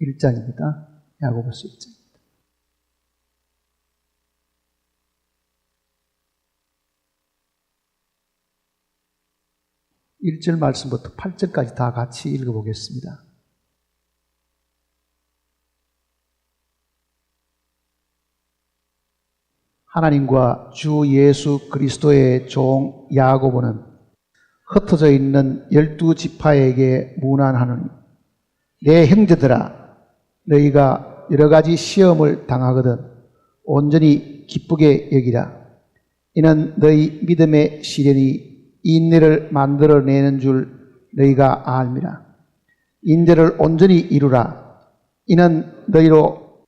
1장입니다. 야고보서 1장. 1절 말씀부터 8절까지 다 같이 읽어보겠습니다. 하나님과 주 예수 그리스도의 종 야고보는 흩어져 있는 12지파에게 문안하노니, 내 형제들아, 너희가 여러 가지 시험을 당하거든 온전히 기쁘게 여기라. 이는 너희 믿음의 시련이 인내를 만들어내는 줄 너희가 알미라. 인내를 온전히 이루라. 이는 너희로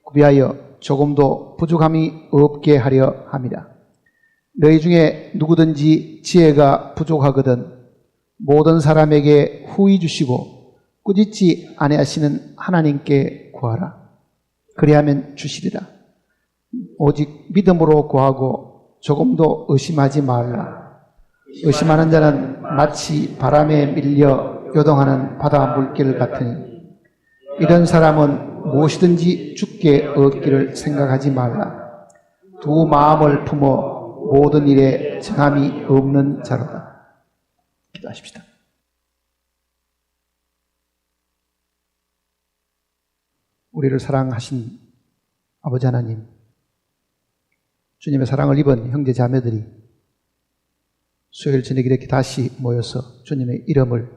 구비하여 조금도 부족함이 없게 하려 함이라. 너희 중에 누구든지 지혜가 부족하거든 모든 사람에게 후히 주시고 꾸짖지 아니하시는 하나님께 구하라. 그리하면 주시리라. 오직 믿음으로 구하고 조금도 의심하지 말라. 의심하는 자는 마치 바람에 밀려 요동하는 바다 물길 같으니, 이런 사람은 무엇이든지 주께 얻기를 생각하지 말라. 두 마음을 품어 모든 일에 정함이 없는 자로다. 기도하십시다. 우리를 사랑하신 아버지 하나님, 주님의 사랑을 입은 형제 자매들이 수요일 저녁 이렇게 다시 모여서 주님의 이름을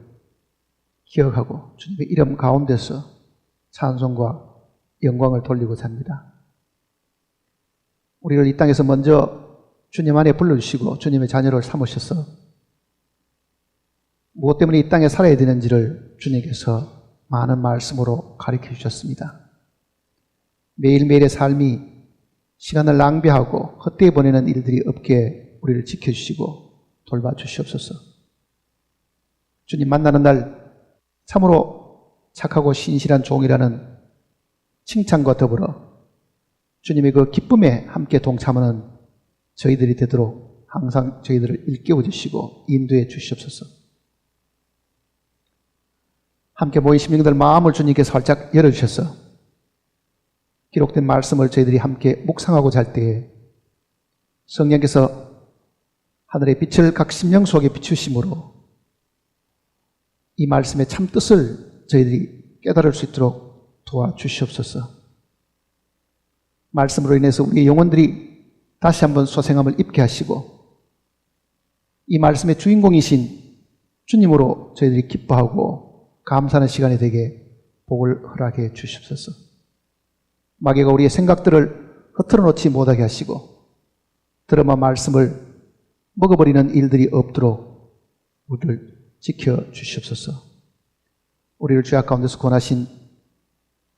기억하고 주님의 이름 가운데서 찬송과 영광을 돌리고자 합니다. 우리를 이 땅에서 먼저 주님 안에 불러주시고 주님의 자녀를 삼으셔서 무엇 때문에 이 땅에 살아야 되는지를 주님께서 많은 말씀으로 가르쳐 주셨습니다. 매일매일의 삶이 시간을 낭비하고 헛되이 보내는 일들이 없게 우리를 지켜주시고 돌봐주시옵소서. 주님 만나는 날 참으로 착하고 신실한 종이라는 칭찬과 더불어 주님의 그 기쁨에 함께 동참하는 저희들이 되도록 항상 저희들을 일깨워 주시고 인도해 주시옵소서. 함께 모인 심령들 마음을 주님께서 활짝 열어주셔서 기록된 말씀을 저희들이 함께 묵상하고 잘 때에 성령께서 하늘의 빛을 각 심령 속에 비추심으로 이 말씀의 참 뜻을 저희들이 깨달을 수 있도록 도와주시옵소서. 말씀으로 인해서 우리의 영혼들이 다시 한번 소생함을 입게 하시고 이 말씀의 주인공이신 주님으로 저희들이 기뻐하고 감사하는 시간이 되게 복을 허락해 주시옵소서. 마귀가 우리의 생각들을 흐트러 놓지 못하게 하시고 들어만 말씀을 먹어버리는 일들이 없도록 우리를 지켜주시옵소서. 우리를 죄악 가운데서 구원하신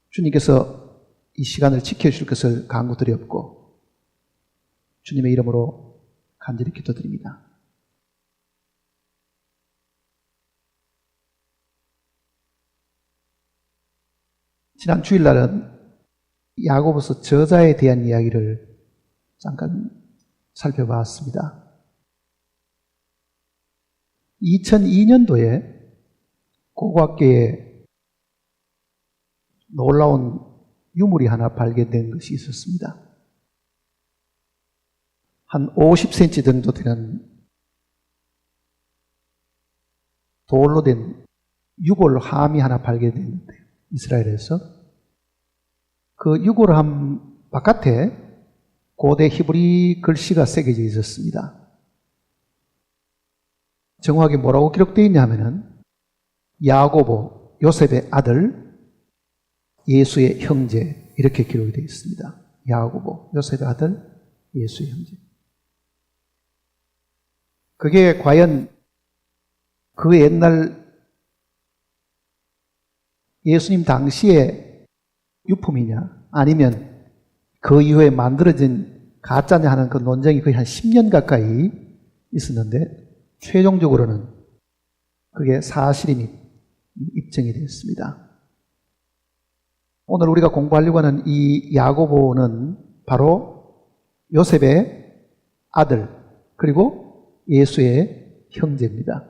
주님께서 이 시간을 지켜주실 것을 간구드리옵고 주님의 이름으로 간절히 기도드립니다. 지난 주일날은 야고보서 저자에 대한 이야기를 잠깐 살펴봤습니다. 2002년도에 고고학계에 놀라운 유물이 하나 발견된 것이 있었습니다. 한 50cm 정도 되는 돌로 된 유골함이 하나 발견됐는데요. 이스라엘에서 그 유골함 바깥에 고대 히브리 글씨가 새겨져 있었습니다. 정확하게 뭐라고 기록되어 있냐 하면은 야고보, 요셉의 아들, 예수의 형제 이렇게 기록이 되어 있습니다. 야고보, 요셉의 아들, 예수의 형제. 그게 과연 그 옛날 예수님 당시의 유품이냐 아니면 그 이후에 만들어진 가짜냐 하는 그 논쟁이 거의 한 10년 가까이 있었는데 최종적으로는 그게 사실임이 입증이 되었습니다. 오늘 우리가 공부하려고 하는 이 야고보는 바로 요셉의 아들 그리고 예수의 형제입니다.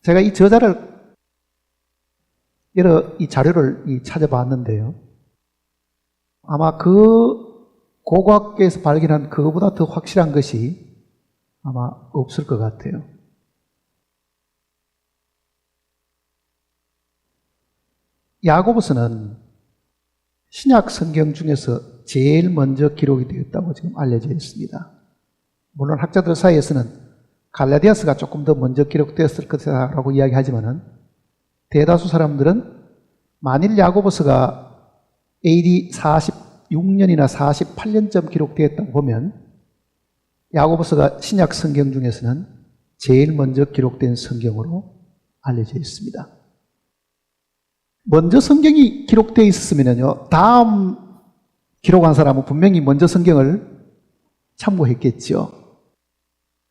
제가 이 저자를 여러 이 자료를 찾아봤는데요. 아마 그 고고학계에서 발견한 그거보다 더 확실한 것이 아마 없을 것 같아요. 야고보서는 신약 성경 중에서 제일 먼저 기록이 되었다고 지금 알려져 있습니다. 물론 학자들 사이에서는 갈라디아서가 조금 더 먼저 기록되었을 것이라고 이야기하지만은 대다수 사람들은 만일 야고보서가 AD 46년이나 48년쯤 기록되었다고 보면 야고보서가 신약 성경 중에서는 제일 먼저 기록된 성경으로 알려져 있습니다. 먼저 성경이 기록되어 있었으면요, 다음 기록한 사람은 분명히 먼저 성경을 참고했겠죠.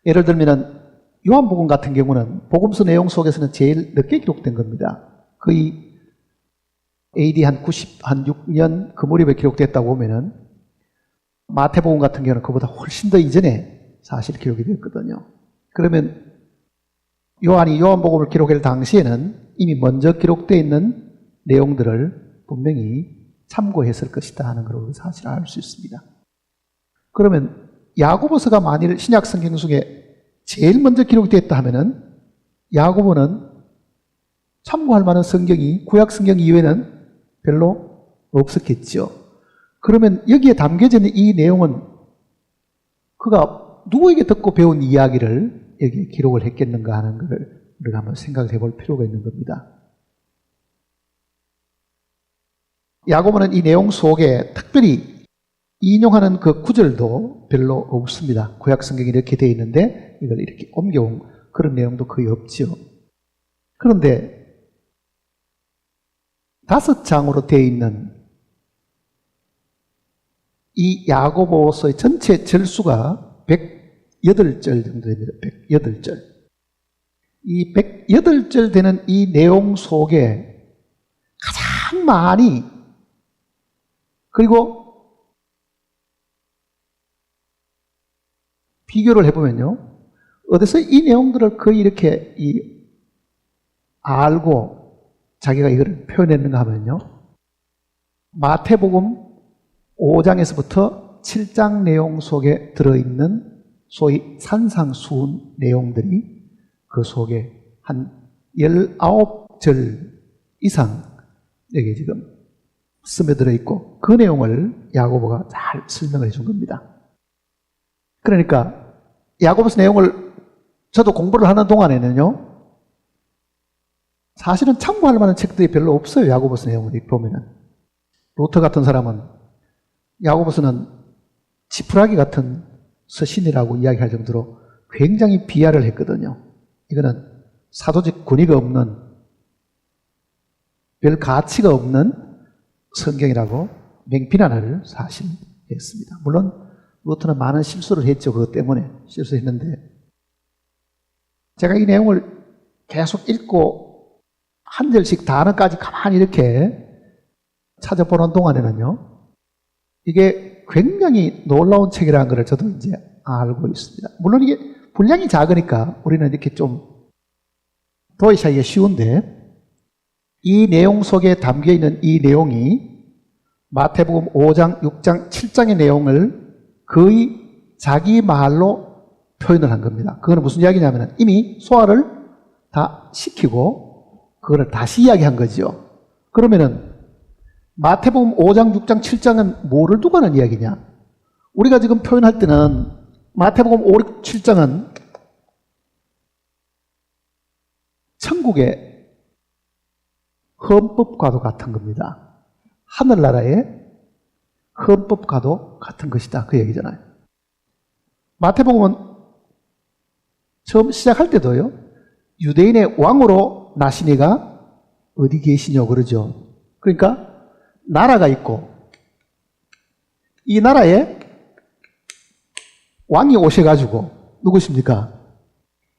예를 들면 요한복음 같은 경우는 복음서 내용 속에서는 제일 늦게 기록된 겁니다. 거의 AD 한 96년 그 무렵에 기록됐다고 보면은 마태복음 같은 경우는 그보다 훨씬 더 이전에 사실 기록이 되었거든요. 그러면 요한이 요한복음을 기록할 당시에는 이미 먼저 기록되어 있는 내용들을 분명히 참고했을 것이다 하는 걸 사실 알 수 있습니다. 그러면 야고보서가 만일 신약 성경 중에 제일 먼저 기록되었다 하면은 야고보는 참고할 만한 성경이 구약 성경 이외에는 별로 없었겠죠. 그러면 여기에 담겨져 있는 이 내용은 그가 누구에게 듣고 배운 이야기를 여기에 기록을 했겠는가 하는 것을 우리가 한번 생각해 볼 필요가 있는 겁니다. 야고보는 이 내용 속에 특별히 인용하는 그 구절도 별로 없습니다. 구약 성경이 이렇게 되어 있는데 이걸 이렇게 옮겨온 그런 내용도 거의 없죠. 그런데 5장으로 되어 있는 이 야고보서의 전체 절수가 108절 정도 됩니다. 108절. 이 108절 되는 이 내용 속에 가장 많이, 그리고 비교를 해보면요, 어디서 이 내용들을 거의 이렇게 알고 자기가 이걸 표현했는가 하면요, 마태복음 5장에서부터 7장 내용 속에 들어있는 소위 산상수훈 내용들이 그 속에 한 19절 이상 여기 지금 스며들어 있고 그 내용을 야고보가 잘 설명을 해준 겁니다. 그러니까 야고보서 내용을 저도 공부를 하는 동안에는요, 사실은 참고할 만한 책들이 별로 없어요. 야고보서 내용을 보면은. 루터 같은 사람은 야고보서는 지푸라기 같은 서신이라고 이야기할 정도로 굉장히 비하를 했거든요. 이거는 사도적 권위가 없는, 별 가치가 없는 성경이라고 맹비난을 사실 했습니다. 물론 루터는 많은 실수를 했죠. 그것 때문에 실수했는데, 제가 이 내용을 계속 읽고 한 절씩 단어까지 가만히 이렇게 찾아보는 동안에는요, 이게 굉장히 놀라운 책이라는 걸 저도 이제 알고 있습니다. 물론 이게 분량이 작으니까 우리는 이렇게 좀 도입하기가 쉬운데, 이 내용 속에 담겨 있는 이 내용이 마태복음 5장, 6장, 7장의 내용을 거의 자기 말로 표현을 한 겁니다. 그거는 무슨 이야기냐면 이미 소화를 다 시키고 그거를 다시 이야기한 거죠. 그러면은 마태복음 5장, 6장, 7장은 뭐를 두고 하는 이야기냐? 우리가 지금 표현할 때는 마태복음 5, 6, 7장은 천국의 헌법과도 같은 겁니다. 하늘나라의 헌법과도 같은 것이다. 그 얘기잖아요. 마태복음은 처음 시작할 때도요, 유대인의 왕으로 나시니가 어디 계시냐고 그러죠. 그러니까 나라가 있고 이 나라에 왕이 오셔가지고, 누구십니까?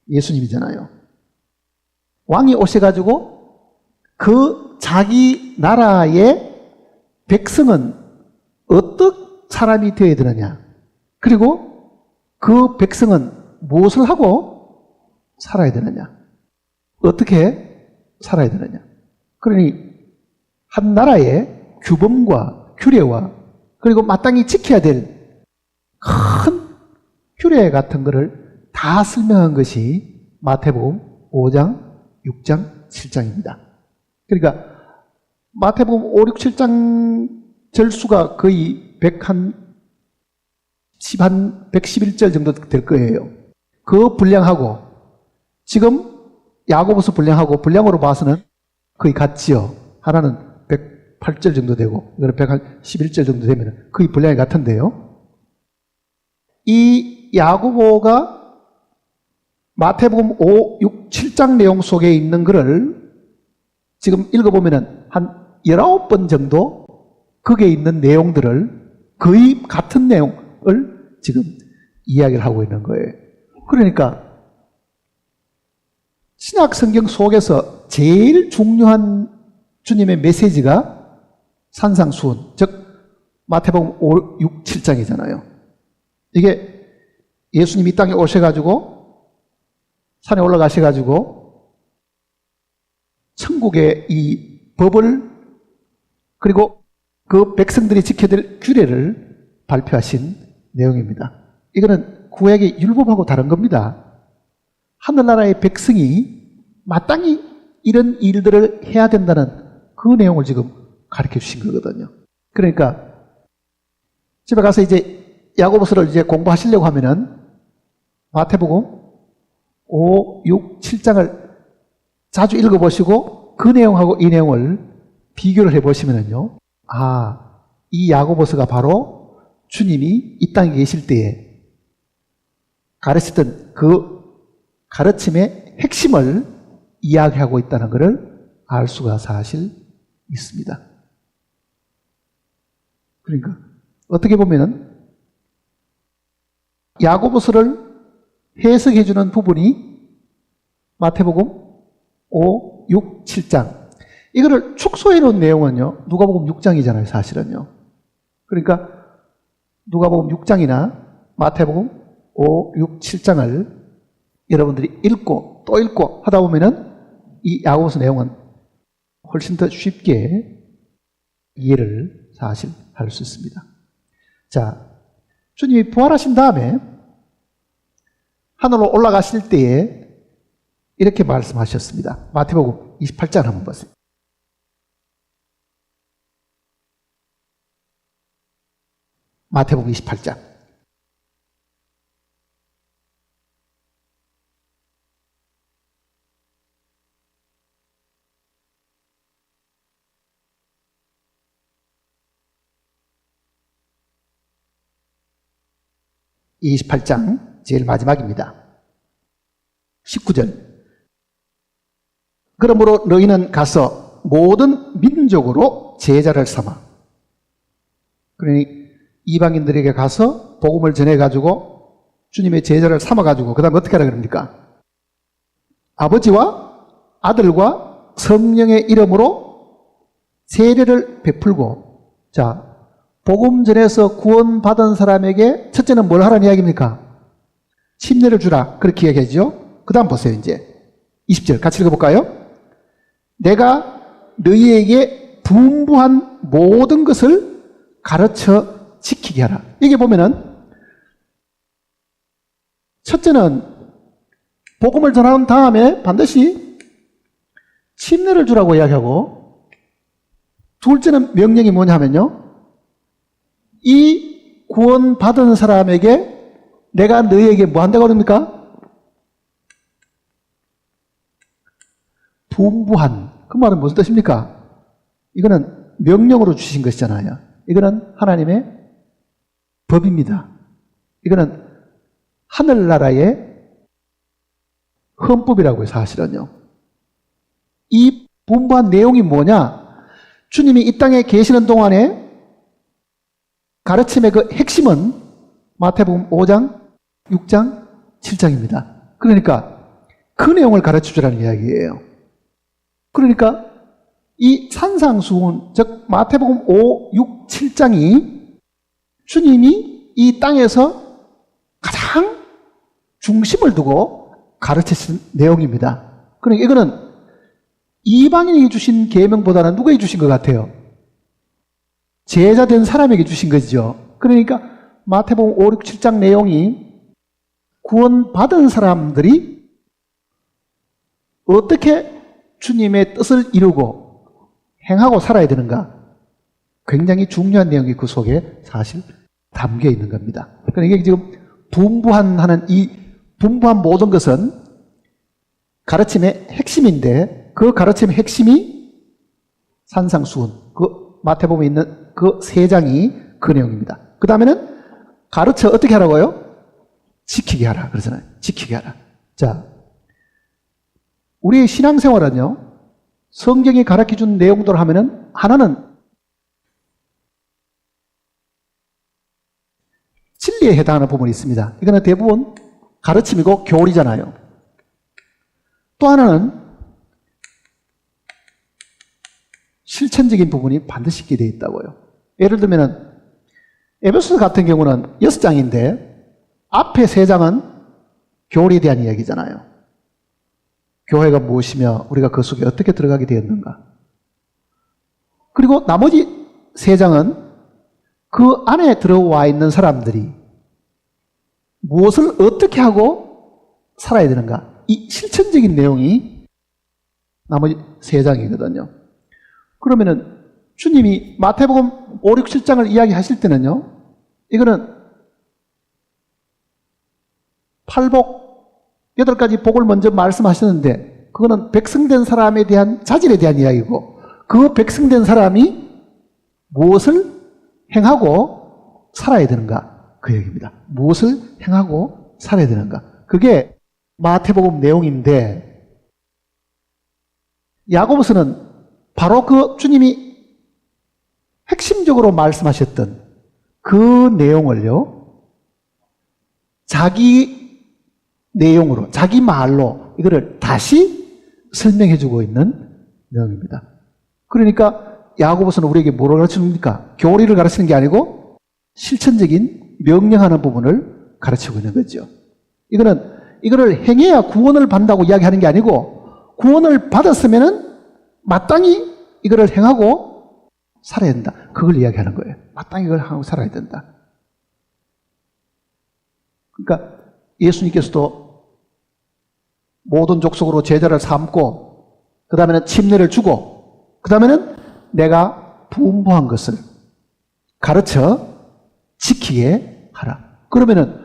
예수님이잖아요. 왕이 오셔가지고 그 자기 나라의 백성은 어떤 사람이 되어야 되느냐, 그리고 그 백성은 무엇을 하고 살아야 되느냐, 어떻게 살아야 되느냐. 그러니 한 나라의 규범과 규례와 그리고 마땅히 지켜야 될 큰 규례 같은 것을 다 설명한 것이 마태복음 5장, 6장, 7장입니다. 그러니까 마태복음 5, 6, 7장 절수가 거의 111절 정도 될 거예요. 그 분량하고 지금 야고보서 분량하고 분량으로 봐서는 거의 같지요. 하나는 108절 정도 되고 이거는 111절 정도 되면 거의 분량이 같은데요. 이 야고보가 마태복음 5, 6, 7장 내용 속에 있는 것을 지금 읽어보면은 한 19번 정도 거기에 있는 내용들을 거의 같은 내용을 지금 이야기를 하고 있는 거예요. 그러니까 신약 성경 속에서 제일 중요한 주님의 메시지가 산상수훈, 즉 마태복음 5, 6, 7장이잖아요. 이게 예수님이 이 땅에 오셔가지고 산에 올라가셔가지고 천국의 이 법을 그리고 그 백성들이 지켜야 될 규례를 발표하신 내용입니다. 이거는 구약의 율법하고 다른 겁니다. 하늘나라의 백성이 마땅히 이런 일들을 해야 된다는 그 내용을 지금 가르쳐 주신 거거든요. 그러니까 집에 가서 이제 야고보서를 이제 공부하시려고 하면은 마태복음 5, 6, 7장을 자주 읽어보시고 그 내용하고 이 내용을 비교를 해보시면은요, 아, 이 야고보서가 바로 주님이 이 땅에 계실 때에 가르치던 그 가르침의 핵심을 이야기하고 있다는 것을 알 수가 사실 있습니다. 그러니까 어떻게 보면은 야고보서를 해석해 주는 부분이 마태복음 5, 6, 7장. 이거를 축소해 놓은 내용은요, 누가복음 6장이잖아요, 사실은요. 그러니까 누가복음 6장이나 마태복음 5, 6, 7장을 여러분들이 읽고 또 읽고 하다 보면은 이 야고보서 내용은 훨씬 더 쉽게 이해를 사실 할 수 있습니다. 자, 주님이 부활하신 다음에 하늘로 올라가실 때에 이렇게 말씀하셨습니다. 마태복음 28장 한번 보세요. 마태복음 28장. 이 28장 제일 마지막입니다. 19절. 그러므로 너희는 가서 모든 민족으로 제자를 삼아. 그러니 이방인들에게 가서 복음을 전해가지고 주님의 제자를 삼아가지고 그 다음에 어떻게 하라 그럽니까? 아버지와 아들과 성령의 이름으로 세례를 베풀고, 자, 복음 전해서 구원받은 사람에게 첫째는 뭘 하라는 이야기입니까? 침례를 주라. 그렇게 이야기하죠. 그 다음 보세요. 이제 20절 같이 읽어볼까요? 내가 너희에게 분부한 모든 것을 가르쳐 지키게 하라. 여기 보면은 첫째는 복음을 전한 다음에 반드시 침례를 주라고 이야기하고, 둘째는 명령이 뭐냐면요, 이 구원받은 사람에게 내가 너희에게 뭐 한다고 그럽니까? 분부한. 그 말은 무슨 뜻입니까? 이거는 명령으로 주신 것이잖아요. 이거는 하나님의 법입니다. 이거는 하늘나라의 헌법이라고 해요, 사실은요. 이 분부한 내용이 뭐냐? 주님이 이 땅에 계시는 동안에 가르침의 그 핵심은 마태복음 5장, 6장, 7장입니다. 그러니까 그 내용을 가르쳐 주라는 이야기예요. 그러니까 이 산상수훈, 즉 마태복음 5, 6, 7장이 주님이 이 땅에서 가장 중심을 두고 가르치신 내용입니다. 그러니까 이거는 이방인에게 주신 계명보다는 누구에게 주신 것 같아요? 제자된 사람에게 주신 거죠. 그러니까 마태복음 5, 6, 7장 내용이 구원받은 사람들이 어떻게 주님의 뜻을 이루고 행하고 살아야 되는가, 굉장히 중요한 내용이 그 속에 사실 담겨 있는 겁니다. 그러니까 이게 지금 분부하는 이 분부한 모든 것은 가르침의 핵심인데, 그 가르침의 핵심이 산상수훈, 그 마태복음에 있는 그 세 장이 그 내용입니다. 그 다음에는 가르쳐 어떻게 하라고요? 지키게 하라 그러잖아요. 지키게 하라. 자, 우리의 신앙생활은요, 성경이 가르쳐준 내용들을 하면은 하나는 진리에 해당하는 부분이 있습니다. 이거는 대부분 가르침이고 교리잖아요. 또 하나는 실천적인 부분이 반드시 있게 되어 있다고요. 예를 들면은 에베소서 같은 경우는 6장인데 앞에 3장은 교리에 대한 이야기잖아요. 교회가 무엇이며 우리가 그 속에 어떻게 들어가게 되었는가. 그리고 나머지 3장은 그 안에 들어와 있는 사람들이 무엇을 어떻게 하고 살아야 되는가, 이 실천적인 내용이 나머지 3장이거든요. 그러면은 주님이 마태복음 5, 6, 7장을 이야기하실 때는요, 이거는 8복, 8가지 복을 먼저 말씀하셨는데, 그거는 백성된 사람에 대한 자질에 대한 이야기고, 그 백성된 사람이 무엇을 행하고 살아야 되는가, 그 얘기입니다. 무엇을 행하고 살아야 되는가. 그게 마태복음 내용인데, 야고보서는 바로 그 주님이 핵심적으로 말씀하셨던 그 내용을요, 자기 내용으로, 자기 말로 이거를 다시 설명해 주고 있는 내용입니다. 그러니까 야고보서는 우리에게 뭐를 가르쳐줍니까? 교리를 가르치는 게 아니고 실천적인 명령하는 부분을 가르치고 있는 거죠. 이거를 행해야 구원을 받는다고 이야기하는 게 아니고, 구원을 받았으면은 마땅히 이거를 행하고 살아야 된다, 그걸 이야기하는 거예요. 마땅히 이걸 하고 살아야 된다. 그러니까 예수님께서도 모든 족속으로 제자를 삼고, 그 다음에는 침례를 주고, 그 다음에는 내가 분부한 것을 가르쳐 지키게 하라. 그러면은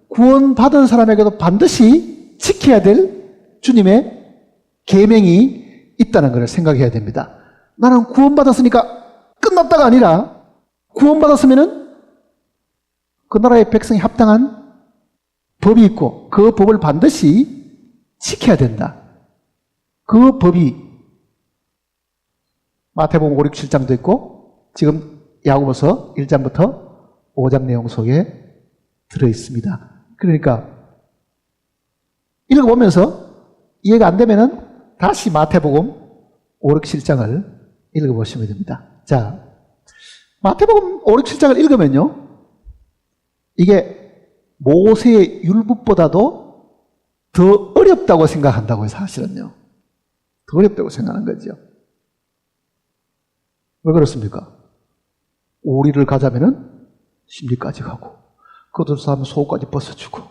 구원받은 사람에게도 반드시 지켜야 될 주님의 계명이 있다는 것을 생각해야 됩니다. 나는 구원받았으니까 끝났다가 아니라, 구원받았으면은 그 나라의 백성이 합당한 법이 있고 그 법을 반드시 지켜야 된다. 그 법이 마태복음 5, 6, 7장도 있고 지금 야고보서 1장부터 5장 내용 속에 들어있습니다. 그러니까 읽어보면서 이해가 안 되면은 다시 마태복음 5, 6, 7장을 읽어보시면 됩니다. 자, 마태복음 5, 6, 7장을 읽으면요, 이게 모세의 율법보다도 더 어렵다고 생각한다고요. 사실은요, 더 어렵다고 생각하는 거죠. 왜 그렇습니까? 오리를 가자면은 심리까지 가고, 그것을 하면 속까지 벗어주고,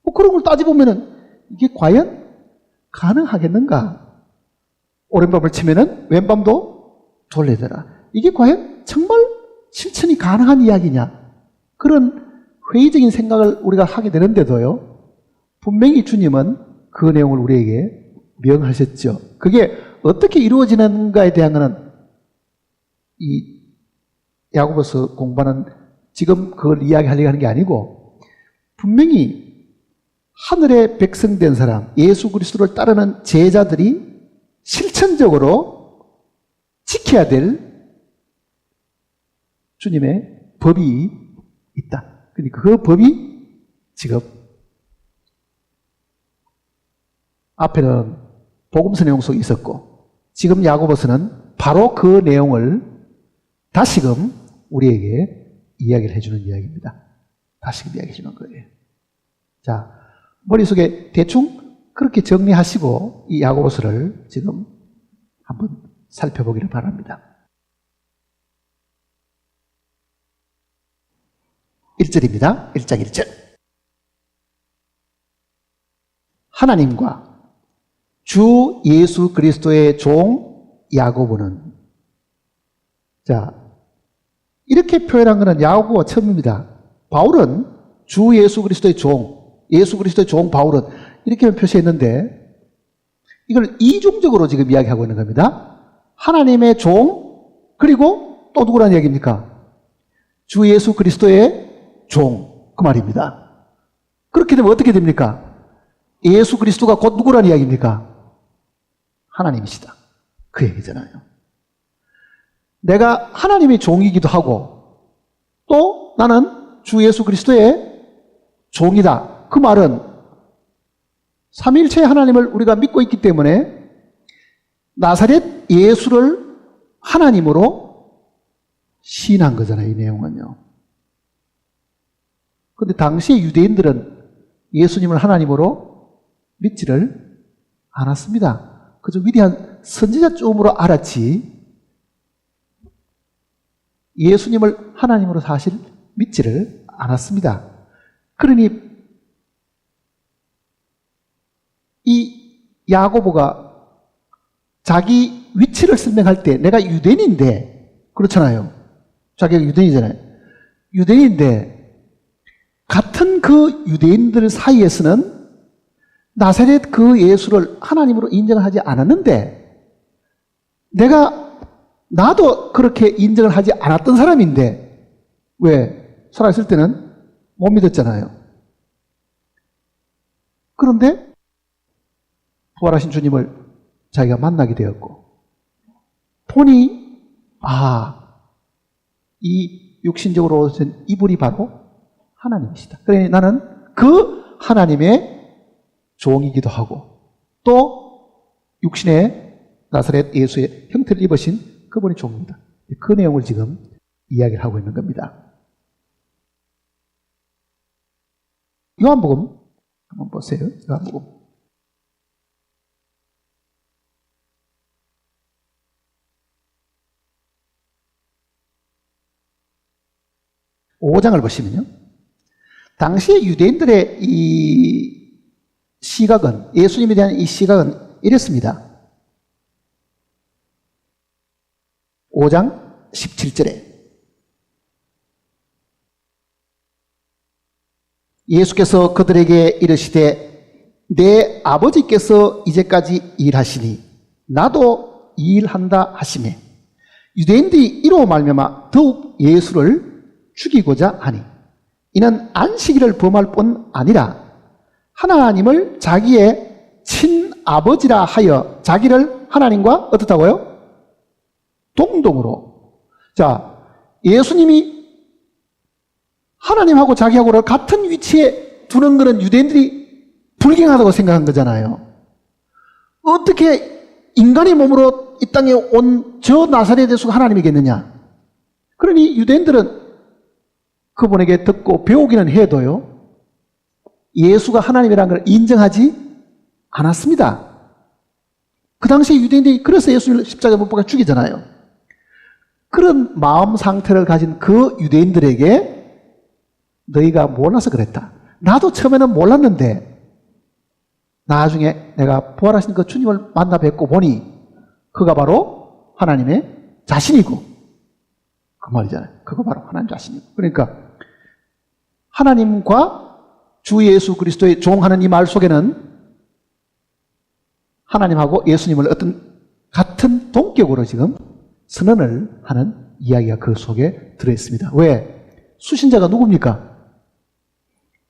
뭐 그런 걸 따져보면은 이게 과연 가능하겠는가? 오른밤을 치면은 왼밤도 돌려대라. 이게 과연 정말 실천이 가능한 이야기냐? 그런 회의적인 생각을 우리가 하게 되는데도요, 분명히 주님은 그 내용을 우리에게 명하셨죠. 그게 어떻게 이루어지는가에 대한 것은 이 야고보서 공부하는 지금 그걸 이야기하려고 하는 게 아니고, 분명히 하늘의 백성된 사람, 예수 그리스도를 따르는 제자들이 실천적으로 지켜야 될 주님의 법이 있다. 그러니까 그 법이 지금 앞에는 복음서 내용 속에 있었고, 지금 야고보서는 바로 그 내용을 다시금 우리에게 이야기를 해주는 이야기입니다. 다시금 이야기해 주는 거예요. 자, 머릿속에 대충 그렇게 정리하시고 이 야고보서를 지금 한번 살펴보기를 바랍니다. 1절입니다. 1장 1절. 하나님과 주 예수 그리스도의 종 야고보는, 자, 이렇게 표현한 것은 야고보가 처음입니다. 바울은 주 예수 그리스도의 종, 예수 그리스도의 종 바울은 이렇게 표시했는데 이걸 이중적으로 지금 이야기하고 있는 겁니다. 하나님의 종, 그리고 또 누구라는 얘기입니까? 주 예수 그리스도의 종, 그 말입니다. 그렇게 되면 어떻게 됩니까? 예수 그리스도가 곧 누구라는 이야기입니까? 하나님이시다, 그 얘기잖아요. 내가 하나님의 종이기도 하고 또 나는 주 예수 그리스도의 종이다. 그 말은 삼위일체의 하나님을 우리가 믿고 있기 때문에 나사렛 예수를 하나님으로 시인한 거잖아요, 이 내용은요. 그런데 당시의 유대인들은 예수님을 하나님으로 믿지를 않았습니다. 그저 위대한 선지자쯤으로 알았지 예수님을 하나님으로 사실 믿지를 않았습니다. 그러니 이 야고보가 자기 위치를 설명할 때 내가 유대인인데, 그렇잖아요. 자기가 유대인이잖아요. 유대인인데 같은 그 유대인들 사이에서는 나사렛 그 예수를 하나님으로 인정을 하지 않았는데 나도 그렇게 인정을 하지 않았던 사람인데 왜? 살아있을 때는 못 믿었잖아요. 그런데 부활하신 주님을 자기가 만나게 되었고 보니 이 육신적으로 오신 이분이 바로 하나님이시다. 그러니 나는 그 하나님의 종이기도 하고 또 육신의 나사렛 예수의 형태를 입으신 그분의 종입니다. 그 내용을 지금 이야기를 하고 있는 겁니다. 요한복음 한번 보세요. 요한복음 5장을 보시면요, 당시 유대인들의 이 시각은, 예수님에 대한 이 시각은 이랬습니다. 5장 17절에 예수께서 그들에게 이르시되 내 아버지께서 이제까지 일하시니 나도 일한다 하시매 유대인들이 이로 말미암아 더욱 예수를 죽이고자 하니 이는 안식일을 범할 뿐 아니라 하나님을 자기의 친아버지라 하여 자기를 하나님과 어떻다고요? 동등으로. 자, 예수님이 하나님하고 자기하고를 같은 위치에 두는 것은 유대인들이 불경하다고 생각한 거잖아요. 어떻게 인간의 몸으로 이 땅에 온 저 나사렛 예수가 하나님이겠느냐? 그러니 유대인들은 그분에게 듣고 배우기는 해도요, 예수가 하나님이라는 걸 인정하지 않았습니다. 그 당시에 유대인들이 그래서 예수를 십자가에 못 박아 죽이잖아요. 그런 마음 상태를 가진 그 유대인들에게 너희가 몰라서 그랬다. 나도 처음에는 몰랐는데 나중에 내가 부활하신 그 주님을 만나 뵙고 보니 그가 바로 하나님의 자신이고, 그 말이잖아요. 그거 바로 하나님 자신이고. 그러니까 하나님과 주 예수 그리스도의 종하는 이 말 속에는 하나님하고 예수님을 어떤 같은 동격으로 지금 선언을 하는 이야기가 그 속에 들어있습니다. 왜? 수신자가 누굽니까?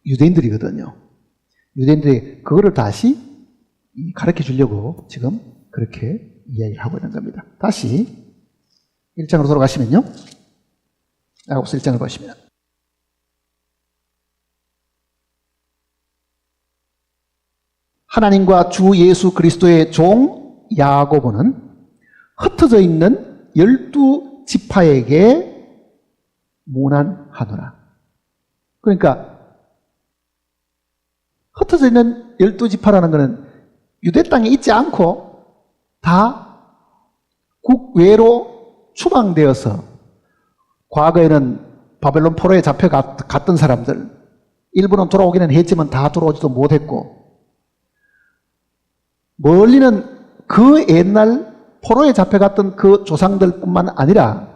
유대인들이거든요. 유대인들이 그거를 다시 가르쳐 주려고 지금 그렇게 이야기하고 있는 겁니다. 다시 1장으로 돌아가시면요, 야고보서 1장을 보시면 하나님과 주 예수 그리스도의 종 야고보는 흩어져 있는 12지파에게 문안하노라. 그러니까 흩어져 있는 12지파라는 것은 유대 땅에 있지 않고 다 국외로 추방되어서 과거에는 바벨론 포로에 잡혀갔던 사람들, 일부는 돌아오기는 했지만 다 돌아오지도 못했고, 멀리는 그 옛날 포로에 잡혀갔던 그 조상들뿐만 아니라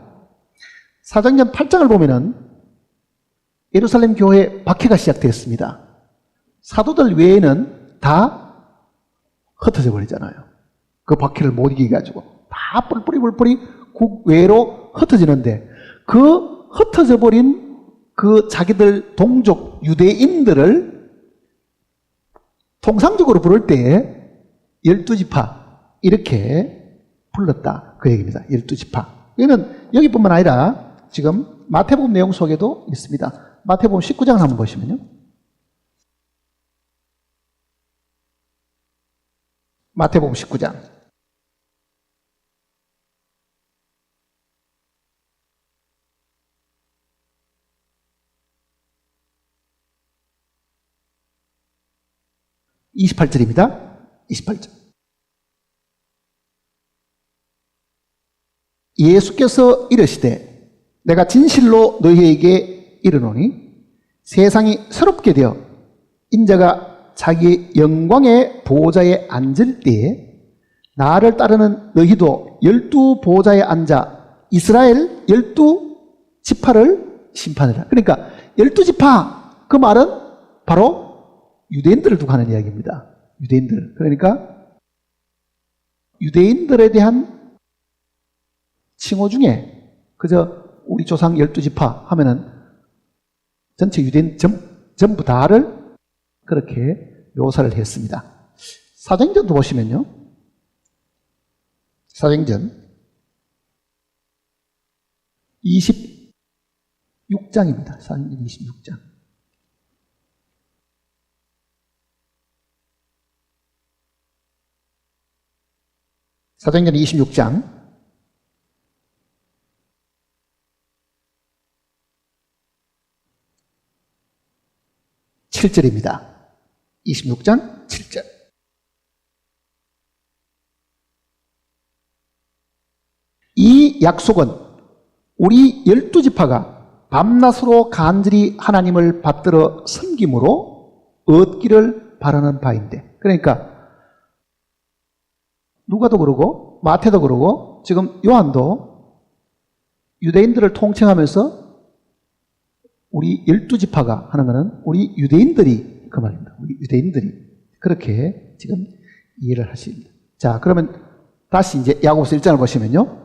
사도행전 8장을 보면은 예루살렘 교회 박해가 시작되었습니다. 사도들 외에는 다 흩어져 버리잖아요. 그 박해를 못 이겨가지고 다 뿔뿔이 국외로 흩어지는데, 그 흩어져 버린 그 자기들 동족 유대인들을 통상적으로 부를 때에 12지파 이렇게 불렀다, 그 얘기입니다. 12지파. 이거는 여기뿐만 아니라 지금 마태복음 내용 속에도 있습니다. 마태복음 19장 한번 보시면요. 마태복음 19장. (28절입니다) 28절. 예수께서 이르시되 내가 진실로 너희에게 이르노니 세상이 새롭게 되어 인자가 자기 영광의 보좌에 앉을 때에 나를 따르는 너희도 12보좌에 앉아 이스라엘 12지파를 심판하라. 그러니까 12지파, 그 말은 바로 유대인들을 두고 하는 이야기입니다. 유대인들. 그러니까 유대인들에 대한 칭호 중에 그저 우리 조상 12지파 하면은 전체 유대인 전부 다를 그렇게 묘사를 했습니다. 사도행전도 보시면요. 사도행전 26장입니다. 사도행전 26장. 사도행전 26장 7절입니다. 26장 7절. 이 약속은 우리 12지파가 밤낮으로 간절히 하나님을 받들어 섬김으로 얻기를 바라는 바인데, 그러니까 누가도 그러고 마태도 그러고 지금 요한도 유대인들을 통칭하면서 우리 12지파가 하는 것은 우리 유대인들이, 그 말입니다. 우리 유대인들이 그렇게 지금 이해를 하십니다. 자, 그러면 다시 이제 야고보서 1장을 보시면요.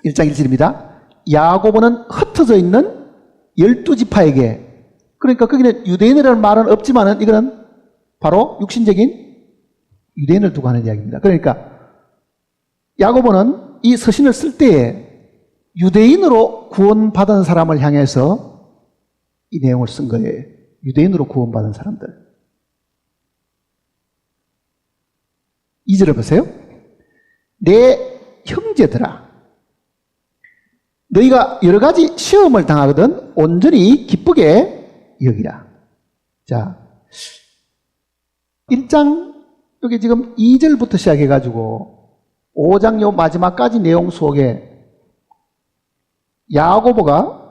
1장 1절입니다. 야고보는 흩어져 있는 12지파에게, 그러니까 거기는 유대인이라는 말은 없지만은 이거는 바로 육신적인 유대인을 두고 하는 이야기입니다. 그러니까 야고보는 이 서신을 쓸 때에 유대인으로 구원받은 사람을 향해서 이 내용을 쓴 거예요. 유대인으로 구원받은 사람들. 2절을 보세요. 내 형제들아, 너희가 여러 가지 시험을 당하거든 온전히 기쁘게 여기라. 자, 1장 여기 지금 2절부터 시작해가지고 5장 요 마지막까지 내용 속에 야고보가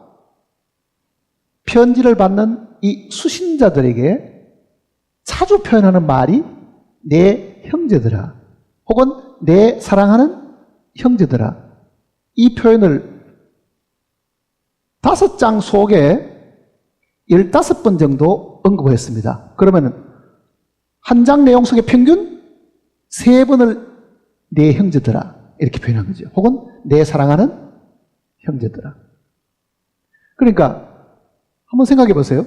편지를 받는 이 수신자들에게 자주 표현하는 말이 내 형제들아, 혹은 내 사랑하는 형제들아. 이 표현을 5장 속에 15번 정도 언급했습니다. 그러면 한 장 내용 속에 평균 3번을 내 형제들아 이렇게 표현한 거죠. 혹은 내 사랑하는 형제들아. 그러니까 한번 생각해 보세요.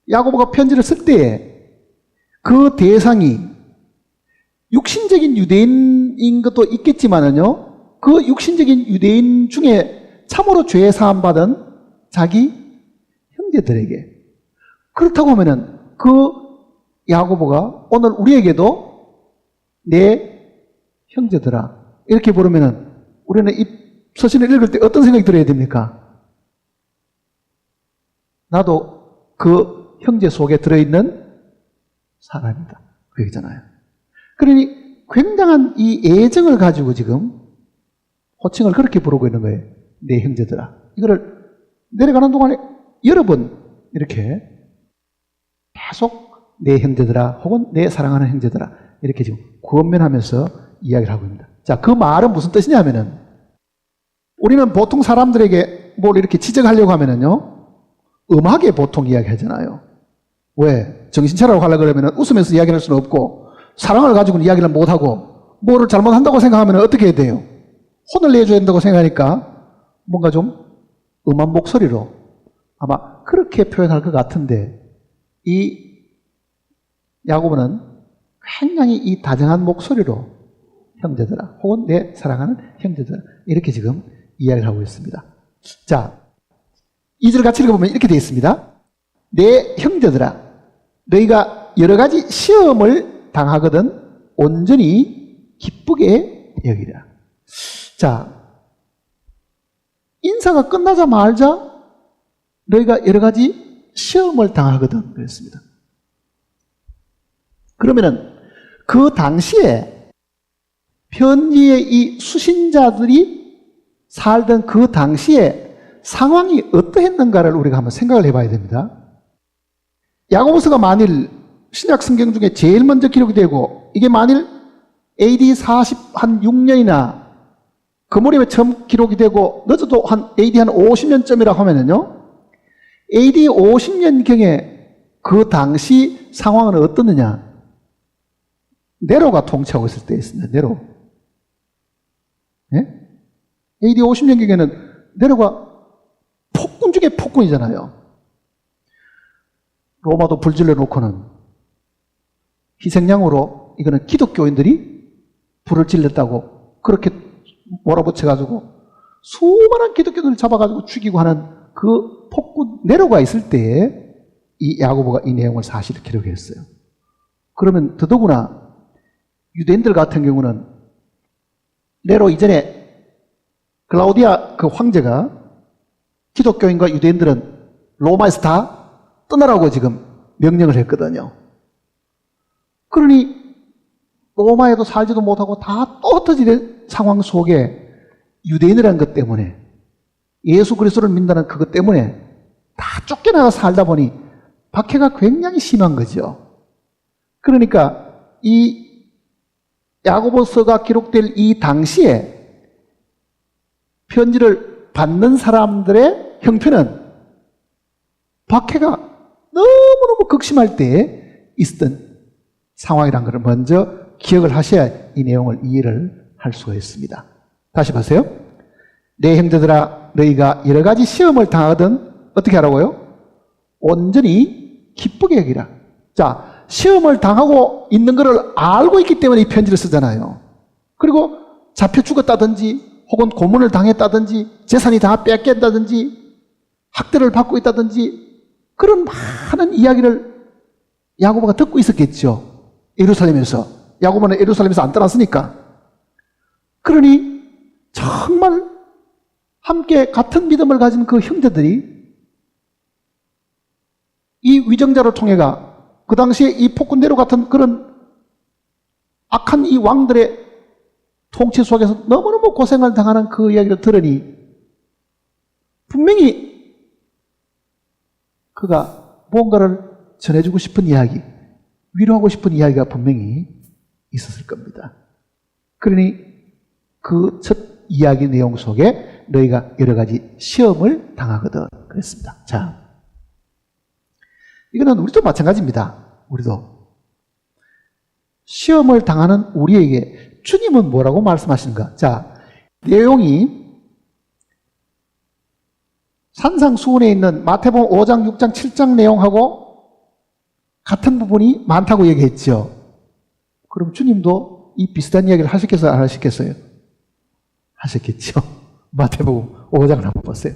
야고보가 편지를 쓸 때에 그 대상이 육신적인 유대인인 것도 있겠지만은요, 그 육신적인 유대인 중에 참으로 죄 사함 받은 자기 형제들에게, 그렇다고 하면은 그 야고보가 오늘 우리에게도 내 형제들아 이렇게 부르면은 우리는 이 서신을 읽을 때 어떤 생각이 들어야 됩니까? 나도 그 형제 속에 들어있는 사람이다, 그 얘기잖아요. 그러니 굉장한 이 애정을 가지고 지금 호칭을 그렇게 부르고 있는 거예요. 내 형제들아. 이거를 내려가는 동안에 여러 번 이렇게 계속 내 형제들아 혹은 내 사랑하는 형제들아 이렇게 지금 권면하면서 이야기를 하고 있습니다. 자, 그 말은 무슨 뜻이냐면은 우리는 보통 사람들에게 뭘 이렇게 지적하려고 하면은요 음하게 보통 이야기하잖아요. 왜? 정신 차리라고 하려고 그러면은 웃으면서 이야기할 수는 없고 사랑을 가지고는 이야기를 못하고 뭐를 잘못한다고 생각하면 어떻게 해야 돼요? 혼을 내줘야 된다고 생각하니까 뭔가 좀 음한 목소리로 아마 그렇게 표현할 것 같은데 이 야고보는 굉장히 이 다정한 목소리로 형제들아 혹은 내 사랑하는 형제들아 이렇게 지금 이야기를 하고 있습니다. 자, 2절 같이 읽어보면 이렇게 되어 있습니다. 내 형제들아 너희가 여러 가지 시험을 당하거든 온전히 기쁘게 여기라. 자, 인사가 끝나자마자 너희가 여러 가지 시험을 당하거든 그랬습니다. 그러면은 그 당시에 편지의 이 수신자들이 살던 그 당시에 상황이 어떠했는가를 우리가 한번 생각을 해봐야 됩니다. 야고보서가 만일 신약 성경 중에 제일 먼저 기록이 되고 이게 만일 AD 46년이나 그 무렵에 처음 기록이 되고 늦어도 한 AD 한 50년쯤이라고 하면은요 AD 50년경에 그 당시 상황은 어떻느냐? 네로가 통치하고 있을 때였습니다. 네로. 예? AD 50년경에는 네로가 폭군 중에 폭군이잖아요. 로마도 불질러 놓고는 희생양으로 이거는 기독교인들이 불을 질렀다고 그렇게 몰아붙여가지고 수많은 기독교인들을 잡아가지고 죽이고 하는 그 폭군 네로가 있을 때에 이 야고보가 이 내용을 사실 기록했어요. 그러면 더더구나 유대인들 같은 경우는 네로 이전에 클라우디아 그 황제가 기독교인과 유대인들은 로마에서 다 떠나라고 지금 명령을 했거든요. 그러니 로마에도 살지도 못하고 다 또 흩어지는 상황 속에 유대인이라는 것 때문에 예수 그리스도를 믿는다는 그것 때문에 다 쫓겨나가 살다 보니 박해가 굉장히 심한 거죠. 그러니까 이 야고보서가 기록될 이 당시에 편지를 받는 사람들의 형편은 박해가 너무너무 극심할 때에 있었던 상황이라는 것을 먼저 기억을 하셔야 이 내용을 이해를 할 수가 있습니다. 다시 보세요. 내 형제들아 너희가 여러 가지 시험을 당하든 어떻게 하라고요? 온전히 기쁘게 여기라. 자, 시험을 당하고 있는 것을 알고 있기 때문에 이 편지를 쓰잖아요. 그리고 잡혀 죽었다든지 혹은 고문을 당했다든지 재산이 다 뺏겼다든지 학대를 받고 있다든지 그런 많은 이야기를 야고보가 듣고 있었겠죠. 예루살렘에서. 야고보는 예루살렘에서 안 떠났으니까. 그러니 정말 함께 같은 믿음을 가진 그 형제들이 이 위정자를 통해가 그 당시에 이 폭군대로 같은 그런 악한 이 왕들의 통치 속에서 너무너무 고생을 당하는 그 이야기를 들으니 분명히 그가 무언가를 전해주고 싶은 이야기, 위로하고 싶은 이야기가 분명히 있었을 겁니다. 그러니 그 첫 이야기 내용 속에 너희가 여러 가지 시험을 당하거든 그랬습니다. 자, 이거는 우리도 마찬가지입니다. 우리도 시험을 당하는 우리에게 주님은 뭐라고 말씀하시는가? 자, 내용이 산상수훈에 있는 마태복음 5장, 6장, 7장 내용하고 같은 부분이 많다고 얘기했죠. 그럼 주님도 이 비슷한 이야기를 하셨겠어요? 안 하셨겠어요? 하셨겠죠. 마태복음 5장을 한번 보세요.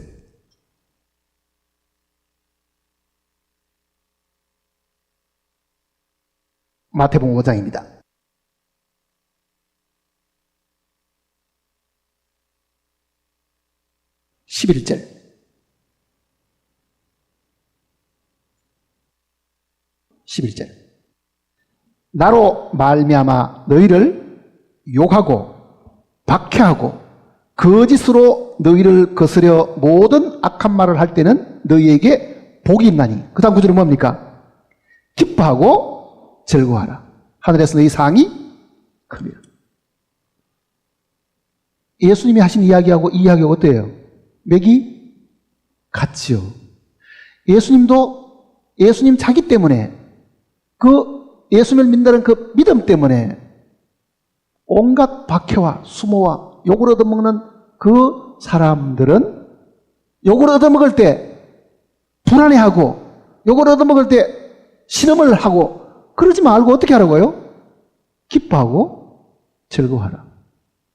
마태복음 5장입니다. 11절. 11절. 나로 말미암아 너희를 욕하고 박해하고 거짓으로 너희를 거스려 모든 악한 말을 할 때는 너희에게 복이 있나니. 그 다음 구절은 뭡니까? 기뻐하고 즐거워하라. 하늘에서 너희 상이 큽니다. 예수님이 하신 이야기하고 이 이야기하고 어때요? 맥이 같지요. 예수님 자기 때문에, 그 예수님을 믿는다는 그 믿음 때문에 온갖 박해와 수모와 욕을 얻어먹는 그 사람들은 욕을 얻어먹을 때 불안해하고 욕을 얻어먹을 때 신음을 하고 그러지 말고 어떻게 하라고요? 기뻐하고 즐거워하라.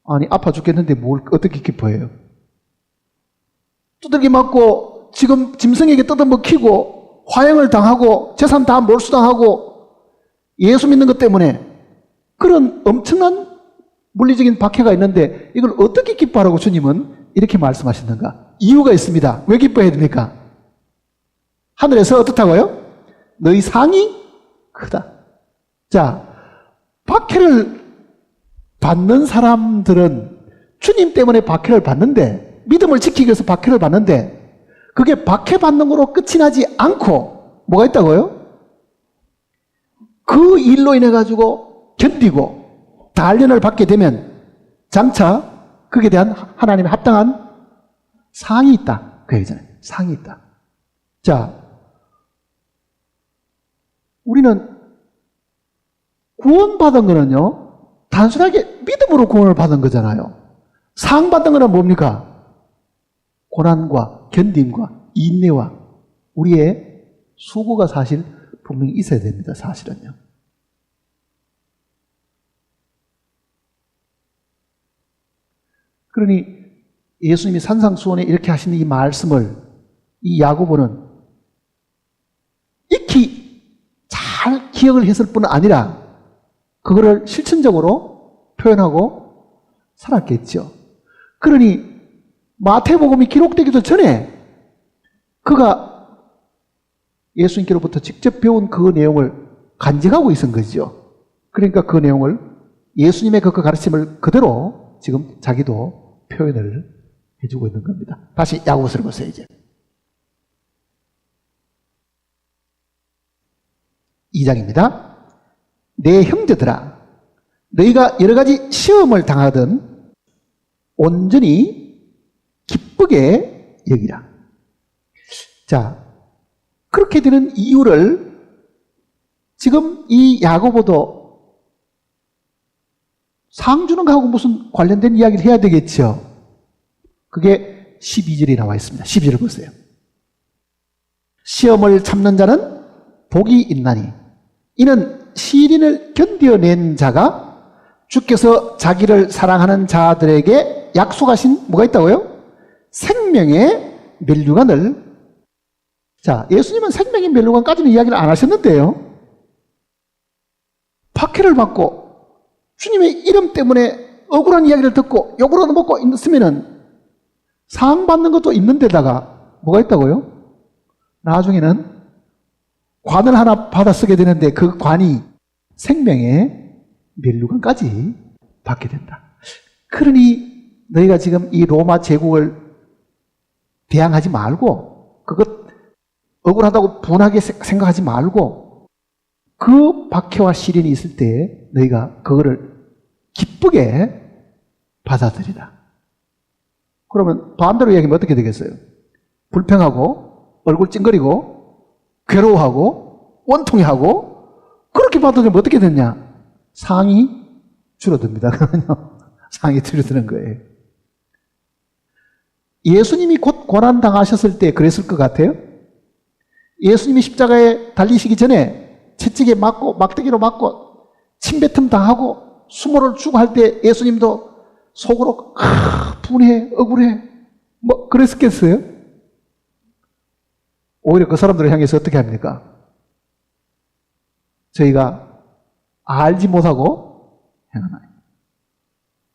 아니, 아파 죽겠는데 뭘 어떻게 기뻐해요? 두들기 맞고 지금 짐승에게 뜯어먹히고 화형을 당하고 재산 다 몰수당하고 예수 믿는 것 때문에 그런 엄청난 물리적인 박해가 있는데 이걸 어떻게 기뻐하라고 주님은 이렇게 말씀하시는가? 이유가 있습니다. 왜 기뻐해야 됩니까? 하늘에서 어떻다고요? 너희 상이 크다. 자, 박해를 받는 사람들은 주님 때문에 박해를 받는데, 믿음을 지키기 위해서 박해를 받는데, 그게 박해받는 거로 끝이 나지 않고 뭐가 있다고요? 그 일로 인해 가지고 견디고 단련을 받게 되면 장차 그에 대한 하나님의 합당한 상이 있다. 그 얘기잖아요. 상이 있다. 자, 우리는 구원받은 거는요, 단순하게 믿음으로 구원을 받은 거잖아요. 상 받은 거는 뭡니까? 고난과 견딤과 인내와 우리의 수고가 사실 분명히 있어야 됩니다. 사실은요. 그러니 예수님이 산상수훈에 이렇게 하시는 이 말씀을 이 야고보는 익히 잘 기억을 했을 뿐 아니라 그거를 실천적으로 표현하고 살았겠죠. 그러니 마태복음이 기록되기도 전에 그가 예수님께로부터 직접 배운 그 내용을 간직하고 있은 거죠. 그러니까 그 내용을 예수님의 그 가르침을 그대로 지금 자기도 표현을 해주고 있는 겁니다. 다시 야고보서를 보세요. 이제 2장입니다. 내 형제들아, 너희가 여러 가지 시험을 당하든 온전히 기쁘게 여기라. 자, 그렇게 되는 이유를 지금 이 야고보도 상 주는 거하고 무슨 관련된 이야기를 해야 되겠죠. 그게 12절에 나와 있습니다. 12절을 보세요. 시험을 참는 자는 복이 있나니 이는 시련을 견뎌낸 자가 주께서 자기를 사랑하는 자들에게 약속하신 뭐가 있다고요? 생명의 면류관을. 자, 예수님은 생명의 면류관까지는 이야기를 안 하셨는데요, 박해를 받고 주님의 이름 때문에 억울한 이야기를 듣고 욕을 얻어먹고 있으면은 상 받는 것도 있는 데다가 뭐가 있다고요? 나중에는 관을 하나 받아 쓰게 되는데 그 관이 생명의 면류관까지 받게 된다. 그러니 너희가 지금 이 로마 제국을 대항하지 말고, 그것 억울하다고 분하게 생각하지 말고, 그 박해와 시련이 있을 때 너희가 그거를 기쁘게 받아들이라. 그러면 반대로 이야기하면 어떻게 되겠어요? 불평하고 얼굴 찡그리고 괴로워하고 원통해하고 그렇게 받아들이면 어떻게 됐냐? 상이 줄어듭니다. 그러면요, 상이 줄어드는 거예요. 예수님이 곧 고난당하셨을 때 그랬을 것 같아요? 예수님이 십자가에 달리시기 전에 채찍에 맞고 막대기로 맞고 침뱉음 당하고 수모를 주고 할 때 예수님도 속으로 분해, 억울해 뭐 그랬었겠어요? 오히려 그 사람들을 향해서 어떻게 합니까? 저희가 알지 못하고 행하나니.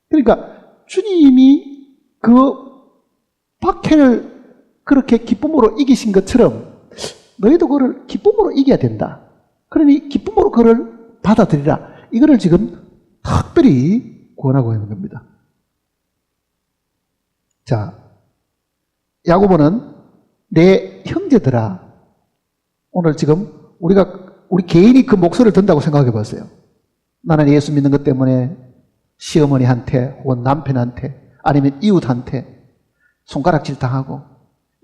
그러니까 주님이 그 박해를 그렇게 기쁨으로 이기신 것처럼 너희도 그걸 기쁨으로 이겨야 된다. 그러니 기쁨으로 그걸 받아들이라. 이거를 지금 특별히 권하고 있는 겁니다. 자, 야고보는 내 형제들아, 오늘 지금 우리 개인이 그 목소리를 든다고 생각해 보세요. 나는 예수 믿는 것 때문에 시어머니한테 혹은 남편한테 아니면 이웃한테 손가락질 당하고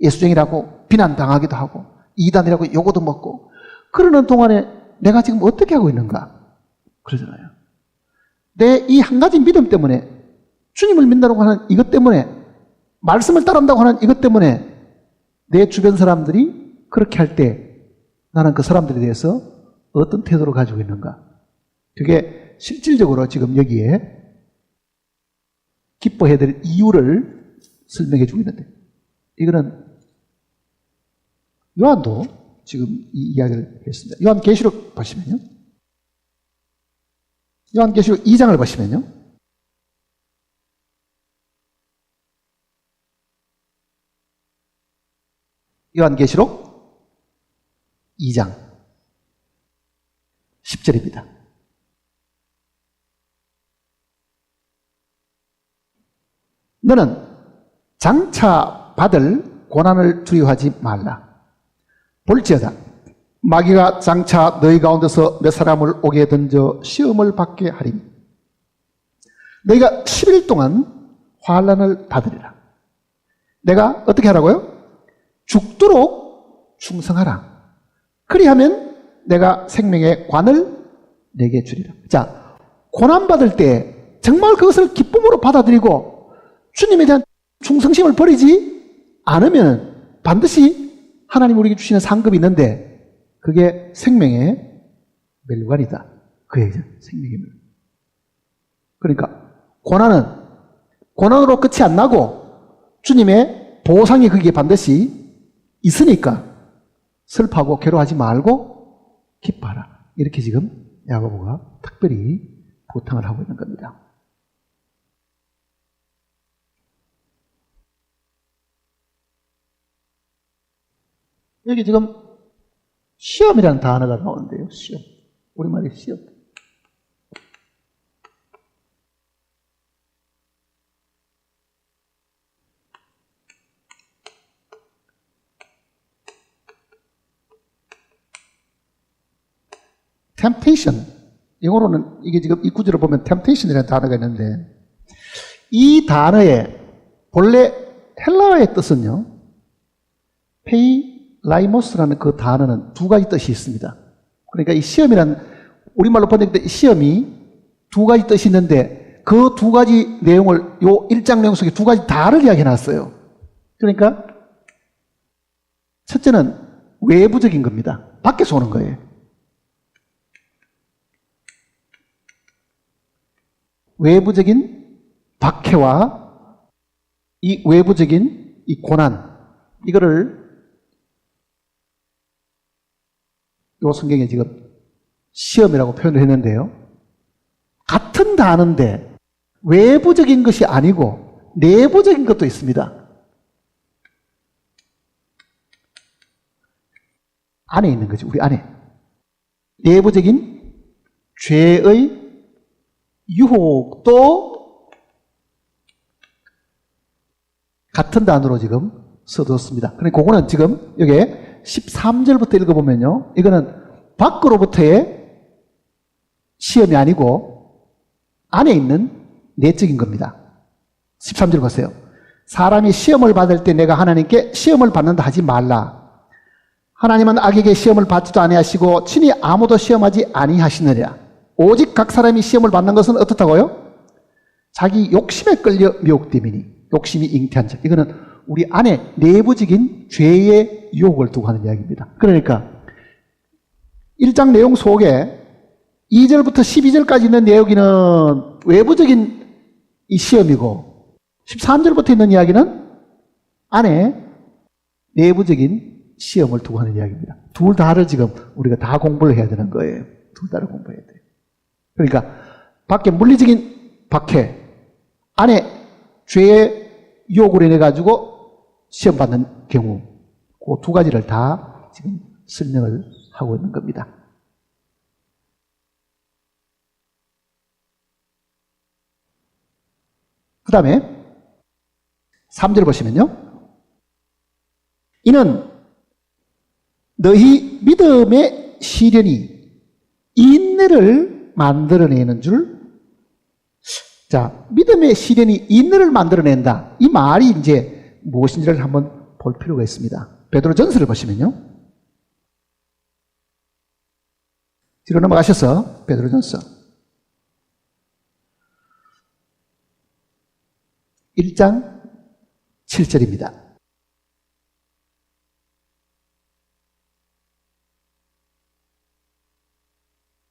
예수쟁이라고 비난당하기도 하고 이단이라고 요거도 먹고 그러는 동안에 내가 지금 어떻게 하고 있는가? 그러잖아요. 내 이 한 가지 믿음 때문에 주님을 믿는다고 하는 이것 때문에 말씀을 따른다고 하는 이것 때문에 내 주변 사람들이 그렇게 할 때 나는 그 사람들에 대해서 어떤 태도를 가지고 있는가? 그게 실질적으로 지금 여기에 기뻐해야 될 이유를 설명해 주고 있는데 이거는 요한도 지금 이 이야기를 했습니다. 요한계시록 보시면요. 요한계시록 2장을 보시면요. 요한계시록 2장 10절입니다. 너는 장차 받을 고난을 두려워하지 말라. 볼지어다 마귀가 장차 너희 가운데서 몇 사람을 오게 던져 시험을 받게 하리니 너희가 10일 동안 환난을 받으리라. 내가 어떻게 하라고요? 죽도록 충성하라. 그리하면 내가 생명의 관을 내게 주리라. 자, 고난받을 때 정말 그것을 기쁨으로 받아들이고 주님에 대한 충성심을 버리지 않으면 반드시 하나님 우리에게 주시는 상급이 있는데 그게 생명의 멸관이다. 그게 생명의 멸관. 그러니까 고난으로 끝이 안 나고 주님의 보상이 그게 반드시 있으니까 슬퍼하고 괴로워하지 말고 기뻐하라. 이렇게 지금 야고보가 특별히 부탁을 하고 있는 겁니다. 여기 지금 시험이라는 단어가 나오는데요. 시험. 우리말이 시험. temptation. 영어로는 이게 지금 이 구절을 보면 temptation이라는 단어가 있는데 이 단어의 본래 헬라어의 뜻은요. 페이라이모스라는 그 단어는 두 가지 뜻이 있습니다. 그러니까 이 시험이란 우리말로 번역될 때 시험이 두 가지 뜻이 있는데 그 두 가지 내용을 요 1장 내용 속에 두 가지 다를 이야기해 놨어요. 그러니까 첫째는 외부적인 겁니다. 밖에서 오는 거예요. 외부적인 박해와 이 외부적인 이 고난, 이거를 요 성경에 지금 시험이라고 표현을 했는데요. 같은 단어인데 외부적인 것이 아니고 내부적인 것도 있습니다. 안에 있는 거지, 우리 안에. 내부적인 죄의 유혹도 같은 단어로 지금 써두었습니다. 그러니까 그거는 지금 여기에 13절부터 읽어보면요. 이거는 밖으로부터의 시험이 아니고 안에 있는 내적인 겁니다. 13절 보세요. 사람이 시험을 받을 때 내가 하나님께 시험을 받는다 하지 말라. 하나님은 악에게 시험을 받지도 아니하시고 친히 아무도 시험하지 아니하시느니라. 오직 각 사람이 시험을 받는 것은 어떻다고요? 자기 욕심에 끌려 미혹됨이니. 욕심이 잉태한 자. 이거는 우리 안에 내부적인 죄의 유혹을 두고 하는 이야기입니다. 그러니까 1장 내용 속에 2절부터 12절까지 있는 내용은 외부적인 이 시험이고 13절부터 있는 이야기는 안에 내부적인 시험을 두고 하는 이야기입니다. 둘 다를 지금 우리가 다 공부를 해야 되는 거예요. 둘 다를 공부해야 돼요. 그러니까 밖에 물리적인 박해, 안에 죄의 유혹으로 인해 가지고 시험 받는 경우, 그 두 가지를 다 지금 설명을 하고 있는 겁니다. 그 다음에 3절 보시면요. 이는 너희 믿음의 시련이 인내를 만들어내는 줄. 자, 믿음의 시련이 인내를 만들어낸다. 이 말이 이제 무엇인지를 한번 볼 필요가 있습니다. 베드로전서를 보시면요. 뒤로 넘어가셔서 베드로전서 1장 7절입니다.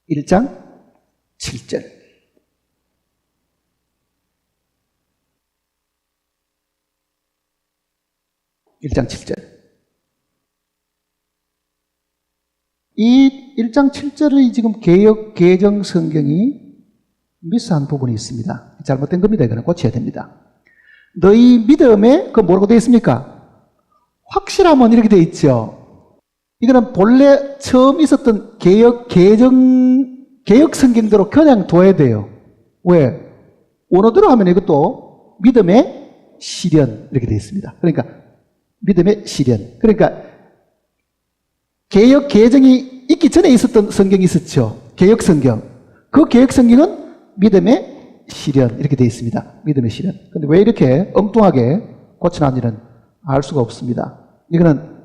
1장 7절. 1장 7절. 이 1장 7절의 지금 개역 개정 성경이 미스한 부분이 있습니다. 잘못된 겁니다. 이거는 고쳐야 됩니다. 너희 믿음에 그 뭐라고 되어 있습니까? 확실함은 이렇게 되어 있죠. 이거는 본래 처음 있었던 개역 성경대로 그냥 둬야 돼요. 왜? 원어대로 하면 이것도 믿음의 시련 이렇게 되어 있습니다. 그러니까 믿음의 시련. 그러니까 개역 개정이 있기 전에 있었던 성경이 있었죠. 개역 성경. 그 개역 성경은 믿음의 시련 이렇게 되어 있습니다. 믿음의 시련. 근데 왜 이렇게 엉뚱하게 고쳐놨는지는 알 수가 없습니다. 이거는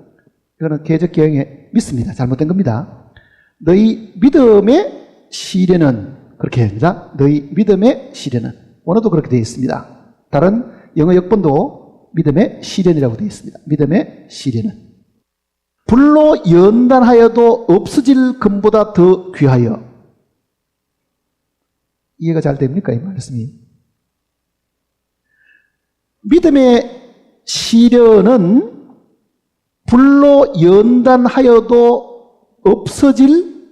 개적 개혁에 믿습니다. 잘못된 겁니다. 너희 믿음의 시련은 그렇게 합니다. 너희 믿음의 시련은. 원어도 그렇게 되어 있습니다. 다른 영어 역본도 믿음의 시련이라고 되어 있습니다. 믿음의 시련은. 불로 연단하여도 없어질 금보다 더 귀하여. 이해가 잘 됩니까? 이 말씀이. 믿음의 시련은 불로 연단하여도 없어질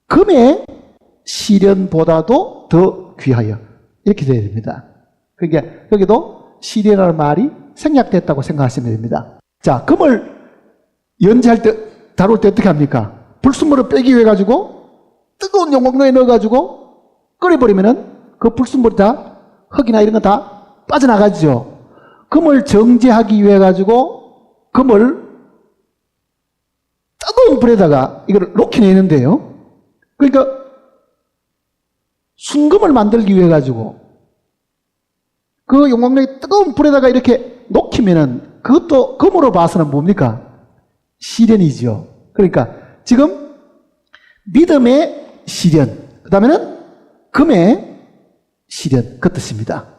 금의 시련보다도 더 귀하여. 이렇게 되어야 됩니다. 그러니까 여기도 시련이라는 말이 생략됐다고 생각하시면 됩니다. 자, 금을 연지할 때, 다룰 때 어떻게 합니까? 불순물을 빼기 위해 가지고 뜨거운 용광로에 넣어가지고 끓여버리면은 그 불순물이 다 흙이나 이런 거 다 빠져나가죠. 금을 정제하기 위해 가지고 금을 뜨거운 불에다가 이걸 녹여내는데요. 그러니까 순금을 만들기 위해 가지고 그 용광로에 뜨거운 불에다가 이렇게 녹이면은 그것도 금으로 봐서는 뭡니까? 시련이죠. 그러니까 지금 믿음의 시련, 그 다음에는 금의 시련, 그 뜻입니다.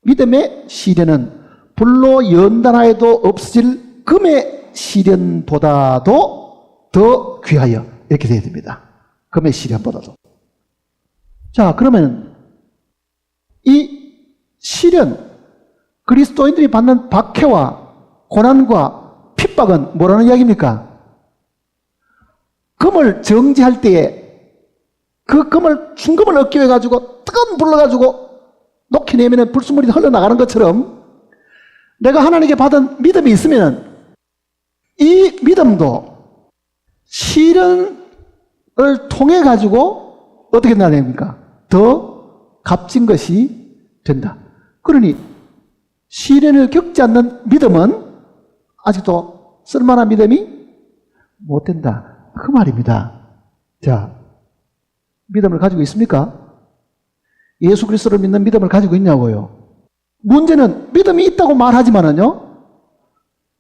믿음의 시련은 불로 연단하여도 없어질 금의 시련보다도 더 귀하여. 이렇게 되어야 됩니다. 금의 시련보다도. 자, 그러면 이 시련, 그리스도인들이 받는 박해와 고난과 핍박은 뭐라는 이야기입니까? 금을 정지할 때에 그 순금을 얻기 위해 가지고 뜨거운 불로 가지고 녹여내면 불순물이 흘러나가는 것처럼 내가 하나님께 받은 믿음이 있으면 이 믿음도 시련을 통해 가지고 어떻게 되야 됩니까? 더 값진 것이 된다. 그러니 시련을 겪지 않는 믿음은 아직도 쓸만한 믿음이 못 된다. 그 말입니다. 자, 믿음을 가지고 있습니까? 예수 그리스도를 믿는 믿음을 가지고 있냐고요. 문제는 믿음이 있다고 말하지만은요,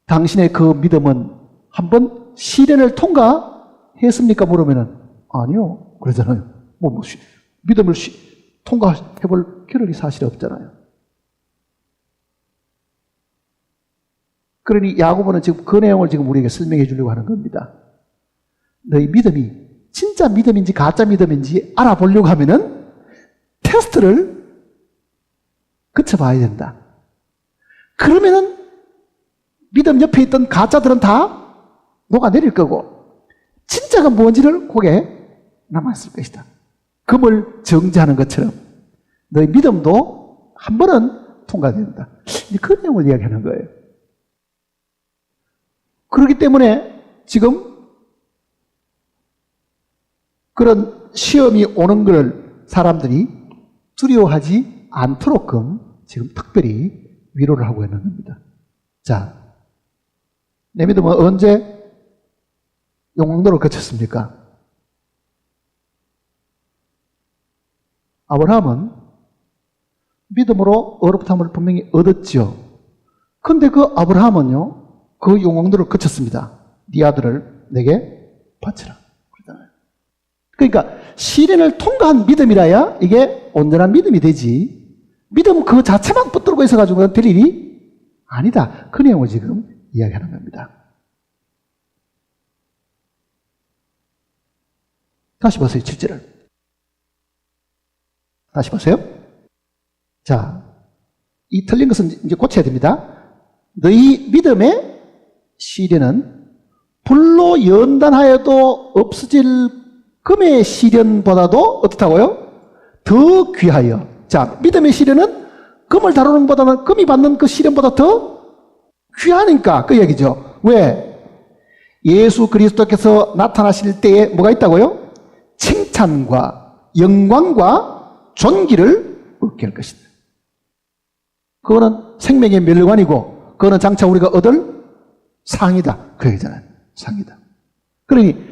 당신의 그 믿음은 한번 시련을 통과했습니까? 물으면은 아니요. 그러잖아요. 믿음을 통과해볼 겨를이 사실 없잖아요. 그러니 야고보는 지금 그 내용을 지금 우리에게 설명해 주려고 하는 겁니다. 너희 믿음이 진짜 믿음인지 가짜 믿음인지 알아보려고 하면은 테스트를 거쳐봐야 된다. 그러면은 믿음 옆에 있던 가짜들은 다 녹아내릴 거고 진짜가 뭔지를 거기에 남아있을 것이다. 금을 정지하는 것처럼 너희 믿음도 한 번은 통과된다. 그 내용을 이야기하는 거예요. 그렇기 때문에 지금 그런 시험이 오는 걸 사람들이 두려워하지 않도록끔 지금 특별히 위로를 하고 있는 겁니다. 자, 내 믿음은 언제 용광로를 거쳤습니까? 아브라함은 믿음으로 어렵다함을 분명히 얻었죠. 근데 그 아브라함은요, 그 용광로를 거쳤습니다. 네 아들을 내게 바치라. 그러니까 시련을 통과한 믿음이라야 이게 온전한 믿음이 되지. 믿음 그 자체만 붙들고 있어가지고 될 일이 아니다. 그 내용을 지금 이야기하는 겁니다. 다시 보세요. 7절을. 다시 보세요. 자, 이 틀린 것은 이제 고쳐야 됩니다. 너희 믿음의 시련은 불로 연단하여도 없어질 금의 시련보다도 어떻다고요? 더 귀하여. 자, 믿음의 시련은 금을 다루는 것보다는 금이 받는 그 시련보다 더 귀하니까 그 얘기죠. 왜? 예수 그리스도께서 나타나실 때에 뭐가 있다고요? 칭찬과 영광과 존귀를 얻게 할 것이다. 그거는 생명의 멸관이고 그거는 장차 우리가 얻을 상이다. 그 얘기잖아요. 상이다. 그러니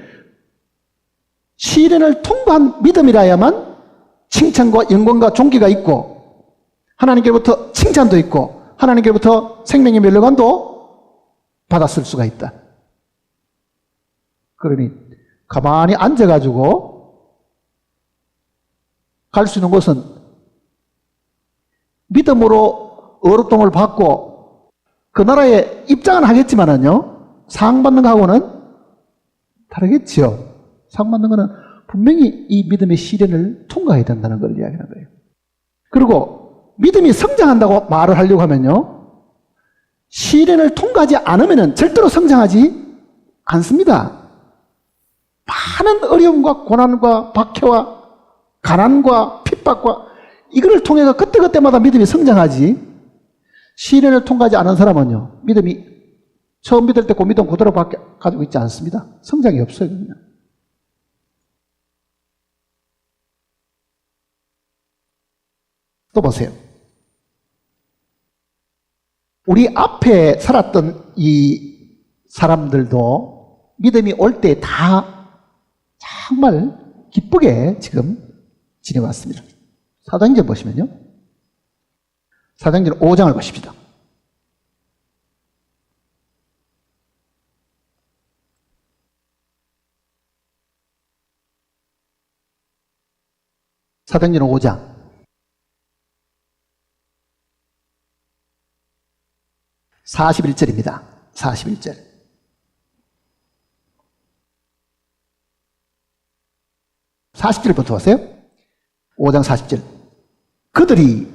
시련을 통과한 믿음이라야만 칭찬과 영광과 존귀가 있고 하나님께로부터 칭찬도 있고 하나님께로부터 생명의 멸관도 받았을 수가 있다. 그러니 가만히 앉아가지고 갈 수 있는 곳은 믿음으로 어렵동을 받고 그 나라에 입장은 하겠지만은요, 상 받는 거하고는 다르겠죠. 상 받는 거는 분명히 이 믿음의 시련을 통과해야 된다는 걸 이야기하는 거예요. 그리고 믿음이 성장한다고 말을 하려고 하면요, 시련을 통과하지 않으면 절대로 성장하지 않습니다. 많은 어려움과 고난과 박해와 가난과 핍박과 이거를 통해서 그때그때마다 믿음이 성장하지, 시련을 통과하지 않은 사람은요, 믿음이 처음 믿을 때 그 믿음 그대로 가지고 있지 않습니다. 성장이 없어요. 그냥. 또 보세요. 우리 앞에 살았던 이 사람들도 믿음이 올 때 다 정말 기쁘게 지금 지내왔습니다. 사도행전 보시면요. 사도행전 5장을 보십시다. 사도행전 5장 41절입니다. 41절. 40절부터 보세요. 5장 40절. 그들이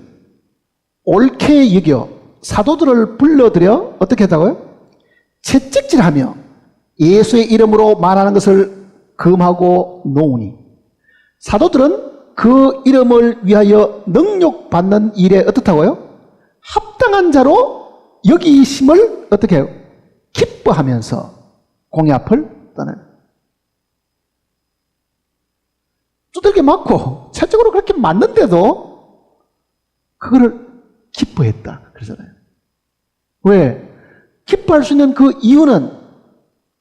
옳게 여겨 사도들을 불러들여 어떻게 했다고요? 채찍질하며 예수의 이름으로 말하는 것을 금하고 놓으니 사도들은 그 이름을 위하여 능욕받는 일에 어떻다고요? 합당한 자로 여기심을 어떻게 해요? 기뻐하면서 공의 앞을 떠나요. 두들겨 맞고 실적으로 그렇게 맞는데도 그거를 기뻐했다 그러잖아요. 왜? 기뻐할 수 있는 그 이유는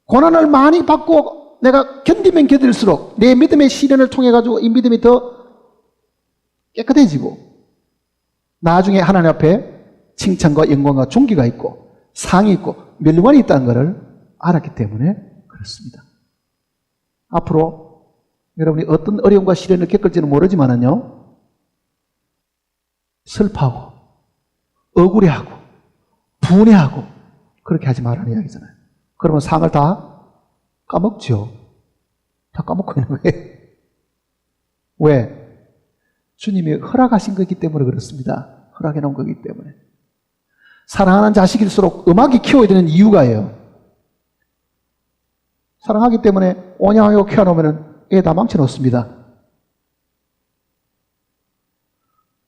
고난을 많이 받고 내가 견디면 견딜수록 내 믿음의 시련을 통해 가지고 이 믿음이 더 깨끗해지고 나중에 하나님 앞에 칭찬과 영광과 존귀가 있고 상이 있고 멸관이 있다는 것을 알았기 때문에 그렇습니다. 앞으로 여러분이 어떤 어려움과 시련을 겪을지는 모르지만은요, 슬퍼하고 억울해하고 분해하고 그렇게 하지 말라는 이야기잖아요. 그러면 상을 다 까먹죠. 다 까먹고 있는 거예요. 왜? 주님이 허락하신 거기 때문에 그렇습니다. 허락해 놓은 거기 때문에. 사랑하는 자식일수록 음악이 키워야 되는 이유가예요. 사랑하기 때문에 온양하게 키워놓으면 애 다 망쳐놓습니다.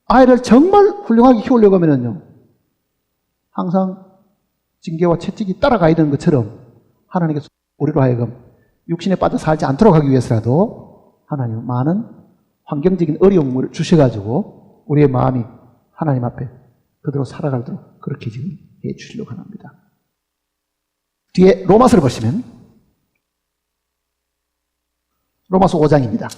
아이를 정말 훌륭하게 키우려고 하면요, 항상 징계와 채찍이 따라가야 되는 것처럼 하나님께서 우리로 하여금 육신에 빠져 살지 않도록 하기 위해서라도 하나님은 많은 환경적인 어려움을 주셔가지고 우리의 마음이 하나님 앞에 그대로 살아가도록 그렇게 지금 해 주시려고 합니다. 뒤에 로마서를 보시면 로마서 5장입니다.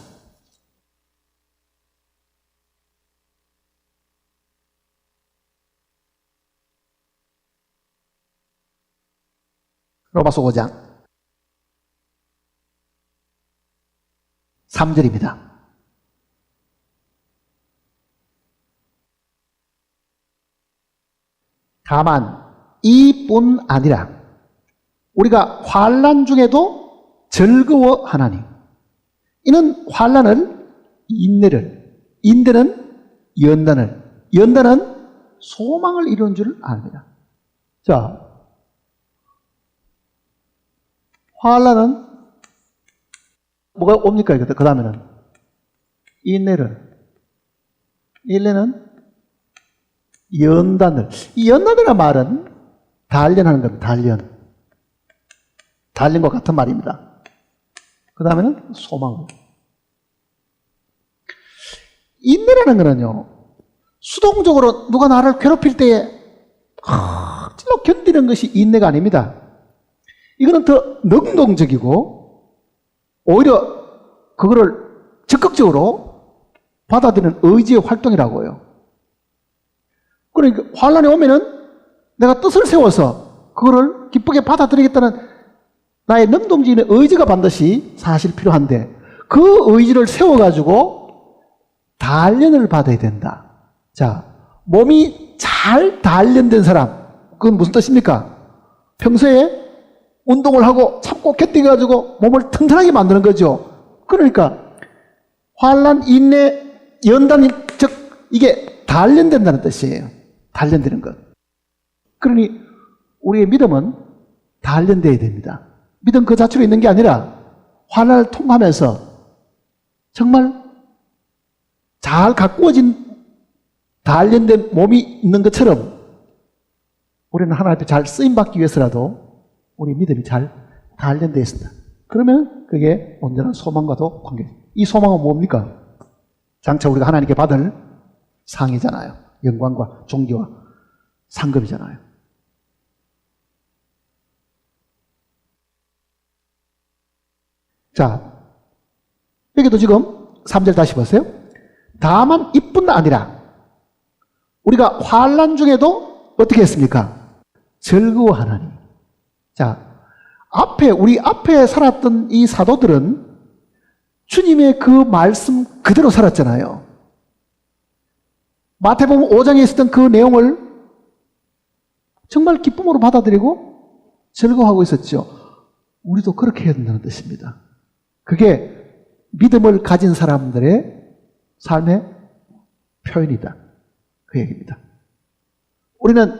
로마서 5장 3절입니다. 다만 이뿐 아니라 우리가 환난 중에도 즐거워하나니 이는 환난을 인내는 연단은 소망을 이루는 줄 압니다. 자, 환난은 뭐가 옵니까? 그 다음에는 인내는 연단을. 이 연단이라는 말은 단련하는 겁니다. 단련과 같은 말입니다. 그 다음에는 소망. 인내라는 거는요, 수동적으로 누가 나를 괴롭힐 때에 찔러 견디는 것이 인내가 아닙니다. 이거는 더 능동적이고 오히려 그거를 적극적으로 받아들이는 의지의 활동이라고요. 그러니까 환난이 오면은 내가 뜻을 세워서 그거를 기쁘게 받아들이겠다는 나의 능동적인 의지가 반드시 사실 필요한데 그 의지를 세워가지고 단련을 받아야 된다. 자, 몸이 잘 단련된 사람, 그건 무슨 뜻입니까? 평소에 운동을 하고 참고 견디가지고 몸을 튼튼하게 만드는 거죠. 그러니까 환난, 인내, 연단, 즉 이게 단련된다는 뜻이에요. 단련되는 것. 그러니 우리의 믿음은 단련돼야 됩니다. 믿음 그 자체로 있는 게 아니라 환난을 통과하면서 정말 잘 가꾸어진 단련된 몸이 있는 것처럼 우리는 하나님 앞에 잘 쓰임받기 위해서라도 우리 믿음이 잘 단련되어 있습니다. 그러면 그게 온전한 소망과도 관계. 이 소망은 뭡니까? 장차 우리가 하나님께 받을 상이잖아요. 영광과 존귀와 상급이잖아요. 자, 여기도 지금 3절 다시 보세요. 다만 이뿐 아니라 우리가 환난 중에도 어떻게 했습니까? 즐거워하나니. 자, 우리 앞에 살았던 이 사도들은 주님의 그 말씀 그대로 살았잖아요. 마태복음 5장에 있었던 그 내용을 정말 기쁨으로 받아들이고 즐거워하고 있었죠. 우리도 그렇게 해야 된다는 뜻입니다. 그게 믿음을 가진 사람들의 삶의 표현이다. 그 얘기입니다. 우리는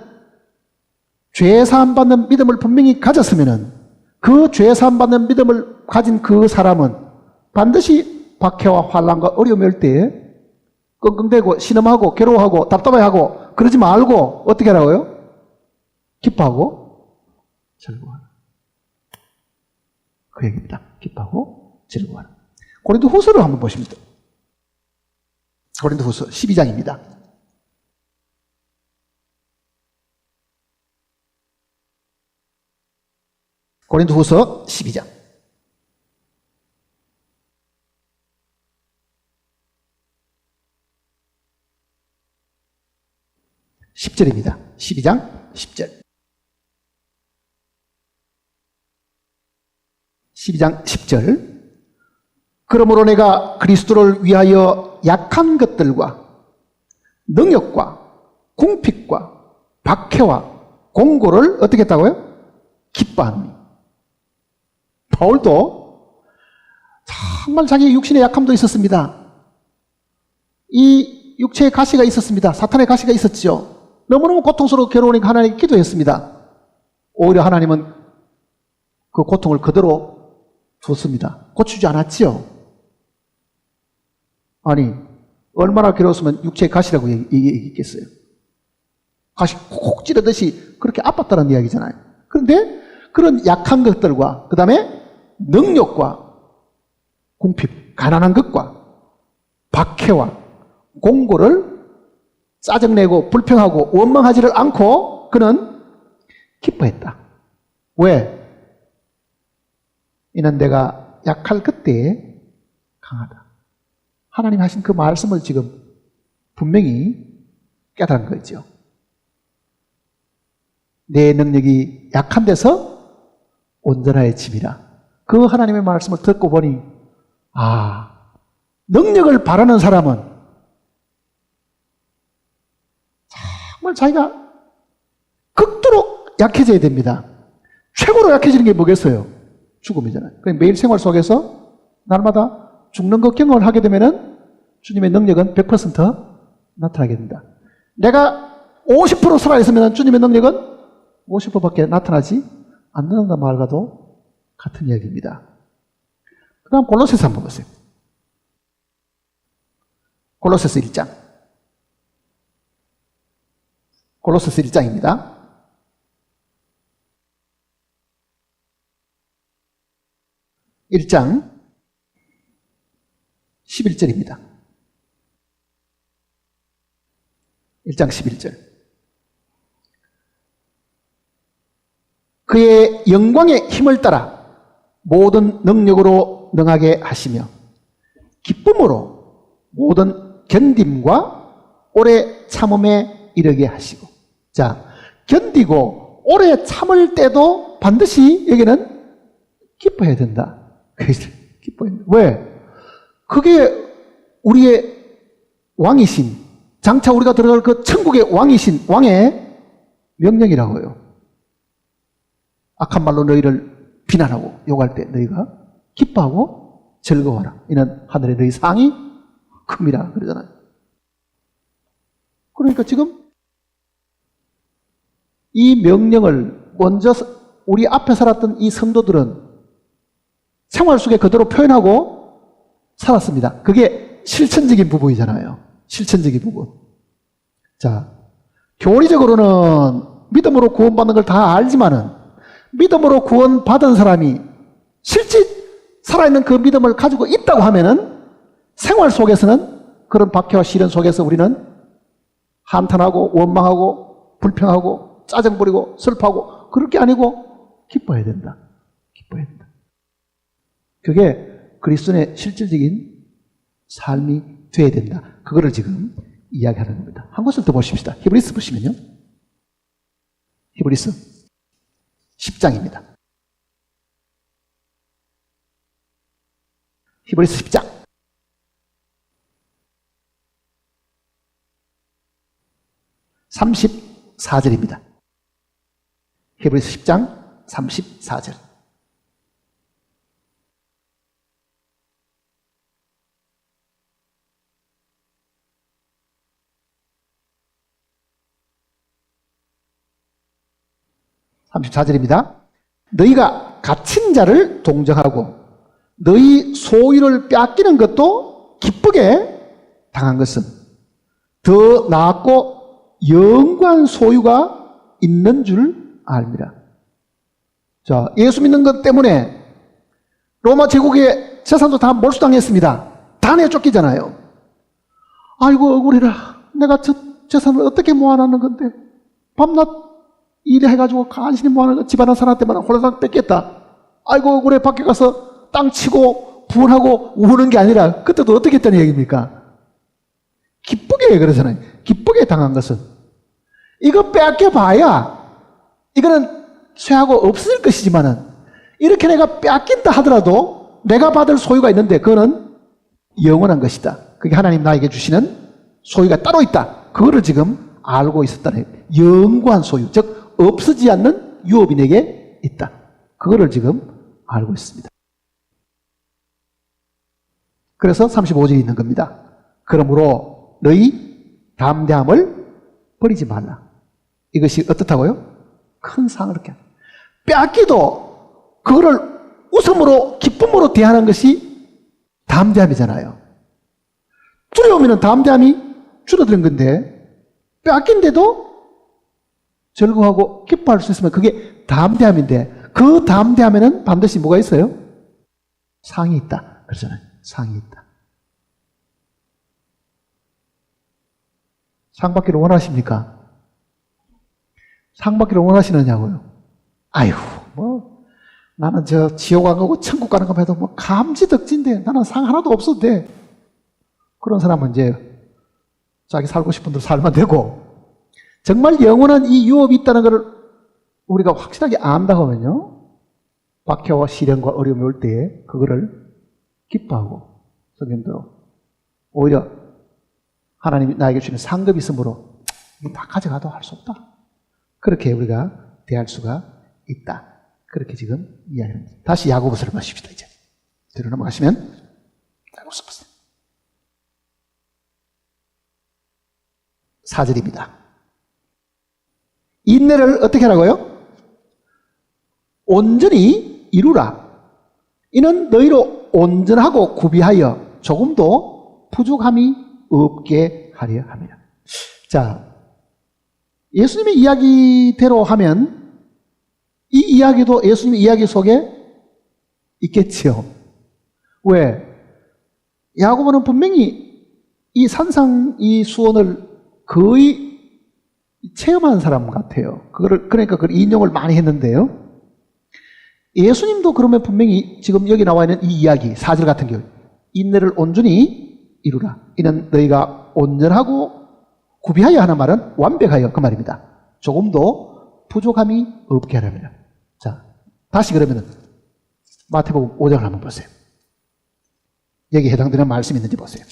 죄사함 받는 믿음을 분명히 가졌으면은 그 죄사함 받는 믿음을 가진 그 사람은 반드시 박해와 환난과 어려움이 올 때에 끙끙대고 신음하고 괴로워하고 답답해하고 그러지 말고 어떻게 하라고요? 기뻐하고 즐거워하라. 그 얘기입니다. 기뻐하고 즐거워하라. 고린도후서를 한번 보십니다. 고린도후서 12장입니다. 고린도후서 12장 10절입니다. 12장 10절. 12장 10절. 그러므로 내가 그리스도를 위하여 약한 것들과 능력과 궁핍과 박해와 공고를 어떻게 했다고요? 기뻐하노니. 바울도 정말 자기 육신의 약함도 있었습니다. 이 육체의 가시가 있었습니다. 사탄의 가시가 있었죠. 너무너무 고통스러워 괴로우니까 하나님께 기도했습니다. 오히려 하나님은 그 고통을 그대로 뒀습니다. 고치지 않았지요. 아니, 얼마나 괴로웠으면 육체의 가시라고 얘기했겠어요. 가시 콕 찌르듯이 그렇게 아팠다는 이야기잖아요. 그런데 그런 약한 것들과 그 다음에 능력과 궁핍, 가난한 것과 박해와 공고를 짜증내고 불평하고 원망하지를 않고 그는 기뻐했다. 왜? 이는 내가 약할 그때에 강하다. 하나님 하신 그 말씀을 지금 분명히 깨달은 거죠. 내 능력이 약한 데서 온전하의 짐이라. 그 하나님의 말씀을 듣고 보니 능력을 바라는 사람은 정말 자기가 극도로 약해져야 됩니다. 최고로 약해지는 게 뭐겠어요? 죽음이잖아요. 매일 생활 속에서 날마다 죽는 것 경험을 하게 되면은 주님의 능력은 100% 나타나게 된다. 내가 50% 살아있으면 주님의 능력은 50%밖에 나타나지 않는다 말과도 같은 이야기입니다. 그 다음 골로새서 한번 보세요. 골로새서 1장. 골로새서 1장입니다. 1장 11절입니다. 1장 11절. 그의 영광의 힘을 따라 모든 능력으로 능하게 하시며 기쁨으로 모든 견딤과 오래 참음에 이르게 하시고. 자, 견디고 오래 참을 때도 반드시 여기는 기뻐해야 된다. 기뻐해야 된다. 왜? 그게 우리의 왕이신, 장차 우리가 들어갈 그 천국의 왕이신 왕의 명령이라고요. 악한 말로 너희를 비난하고 욕할 때 너희가 기뻐하고 즐거워하라. 이는 하늘의 너희 상이 큼이라 그러잖아요. 그러니까 지금 이 명령을 먼저 우리 앞에 살았던 이 성도들은 생활 속에 그대로 표현하고 살았습니다. 그게 실천적인 부분이잖아요. 실천적인 부분. 자, 교리적으로는 믿음으로 구원받는 걸 다 알지만은 믿음으로 구원받은 사람이 실제 살아있는 그 믿음을 가지고 있다고 하면은 생활 속에서는 그런 박해와 시련 속에서 우리는 한탄하고 원망하고 불평하고 짜증 부리고 슬퍼하고 그럴 게 아니고 기뻐해야 된다. 기뻐해야 된다. 그게 그리스도인의 실질적인 삶이 돼야 된다. 그거를 지금 이야기하는 겁니다. 한 곳을 더 보십시다. 히브리서 보시면요. 히브리서 10장입니다. 히브리서 10장. (34절입니다) 히브리서 10장 34절. (34절입니다) 너희가 갇힌 자를 동정하고 너희 소유를 빼앗기는 것도 기쁘게 당한 것은 더 나았고 영광 소유가 있는 줄 압니다. 자, 예수 믿는 것 때문에 로마 제국의 재산도 다 몰수당했습니다. 다 내쫓기잖아요. 아이고 억울해라. 내가 저 재산을 어떻게 모아놨는 건데 밤낮 일해가지고 간신히 모아놓은 거 집안한 사람한테만 홀라당 뺏겠다. 아이고 억울해. 밖에 가서 땅 치고 부원하고 우는 게 아니라 그때도 어떻게 했다는 얘기입니까? 기쁘게 그러잖아요. 기쁘게 당한 것은 이거 빼앗겨 봐야 이거는 쇠하고 없어질 것이지만은 이렇게 내가 빼앗긴다 하더라도 내가 받을 소유가 있는데 그거는 영원한 것이다. 그게 하나님 나에게 주시는 소유가 따로 있다. 그거를 지금 알고 있었다는 영구한 소유, 즉 없어지지 않는 유업이 내게 있다. 그거를 지금 알고 있습니다. 그래서 35절이 있는 겁니다. 그러므로 너희 담대함을 버리지 말라. 이것이 어떻다고요? 큰 상을 얻게 한다. 빼앗기도 그거를 웃음으로 기쁨으로 대하는 것이 담대함이잖아요. 두려움에는 담대함이 줄어드는 건데 빼앗긴데도 즐거워하고 기뻐할 수 있으면 그게 담대함인데 그 담대함에는 반드시 뭐가 있어요? 상이 있다. 그러잖아요. 상이 있다. 상 받기를 원하십니까? 상 받기를 원하시느냐고요? 아유, 나는 지옥 안 가고 천국 가는 거 해도 감지덕진데 나는 상 하나도 없어도 돼. 그런 사람은 이제 자기 살고 싶은 대로 살면 되고, 정말 영원한 이 유업이 있다는 것을 우리가 확실하게 안다고 하면요, 박해와 시련과 어려움이 올 때에 그거를 기뻐하고 성경대로 오히려 하나님이 나에게 주는 상급이 있으므로 다 가져가도 할 수 없다. 그렇게 우리가 대할 수가 있다. 그렇게 지금 이야기합니다. 다시 야고보서를 보십시다. 이제 뒤로 넘어가시면 야고보서 4절입니다. 인내를 어떻게 하라고요? 온전히 이루라. 이는 너희로 온전하고 구비하여 조금도 부족함이 없게 하려 합니다. 자, 예수님의 이야기대로 하면 이 이야기도 예수님의 이야기 속에 있겠지요. 왜? 야고보는 분명히 이 산상 이 수원을 거의 체험한 사람 같아요. 그러니까 그 인용을 많이 했는데요. 예수님도 그러면 분명히 지금 여기 나와 있는 이 이야기, 4절 같은 경우, 인내를 온전히 이루라. 이는 너희가 온전하고 구비하여 하는 말은 완벽하여 그 말입니다. 조금도 부족함이 없게 하려면. 자, 다시 그러면은 마태복음 5장을 한번 보세요. 여기 해당되는 말씀이 있는지 보세요.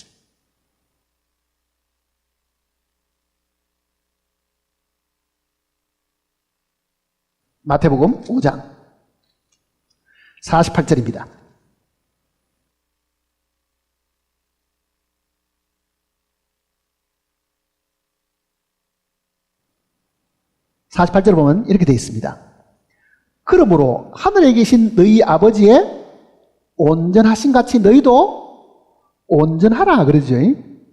마태복음 5장 48절입니다. (48절) 보면 이렇게 되어 있습니다. 그러므로 하늘에 계신 너희 아버지의 온전하신 같이 너희도 온전하라 그러죠.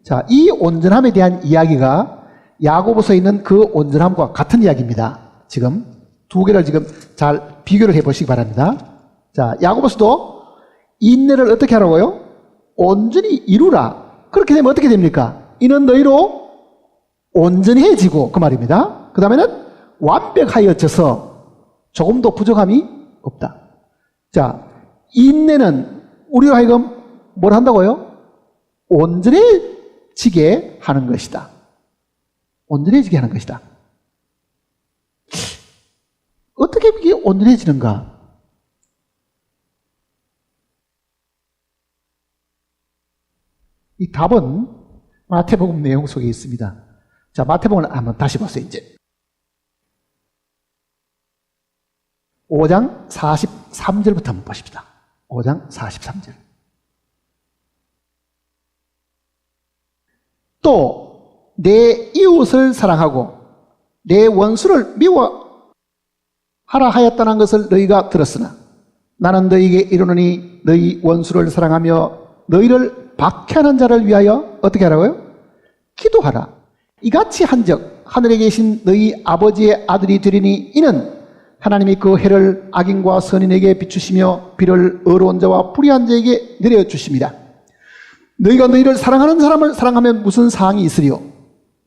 자, 이 온전함에 대한 이야기가 야고보서에 있는 그 온전함과 같은 이야기입니다. 지금 두 개를 지금 잘 비교를 해보시기 바랍니다. 자, 야고보서도 인내를 어떻게 하라고요? 온전히 이루라. 그렇게 되면 어떻게 됩니까? 이는 너희로 온전해지고 그 말입니다. 그 다음에는 완벽하여져서 조금도 부족함이 없다. 자, 인내는 우리로 하여금 뭘 한다고요? 온전해지게 하는 것이다. 온전해지게 하는 것이다. 어떻게 이게 온전해지는가? 이 답은 마태복음 내용 속에 있습니다. 자, 마태복음을 한번 다시 보세요, 이제. 5장 43절부터 한번 보십시다. 5장 43절. 또 내 이웃을 사랑하고 내 원수를 미워하라 하였다는 것을 너희가 들었으나 나는 너희에게 이르노니 너희 원수를 사랑하며 너희를 박해하는 자를 위하여 어떻게 하라고요? 기도하라. 이같이 한즉 하늘에 계신 너희 아버지의 아들이 되리니 이는 하나님이 그 해를 악인과 선인에게 비추시며 비를 의로운 자와 불의한 자에게 내려주십니다. 너희가 너희를 사랑하는 사람을 사랑하면 무슨 사항이 있으리요?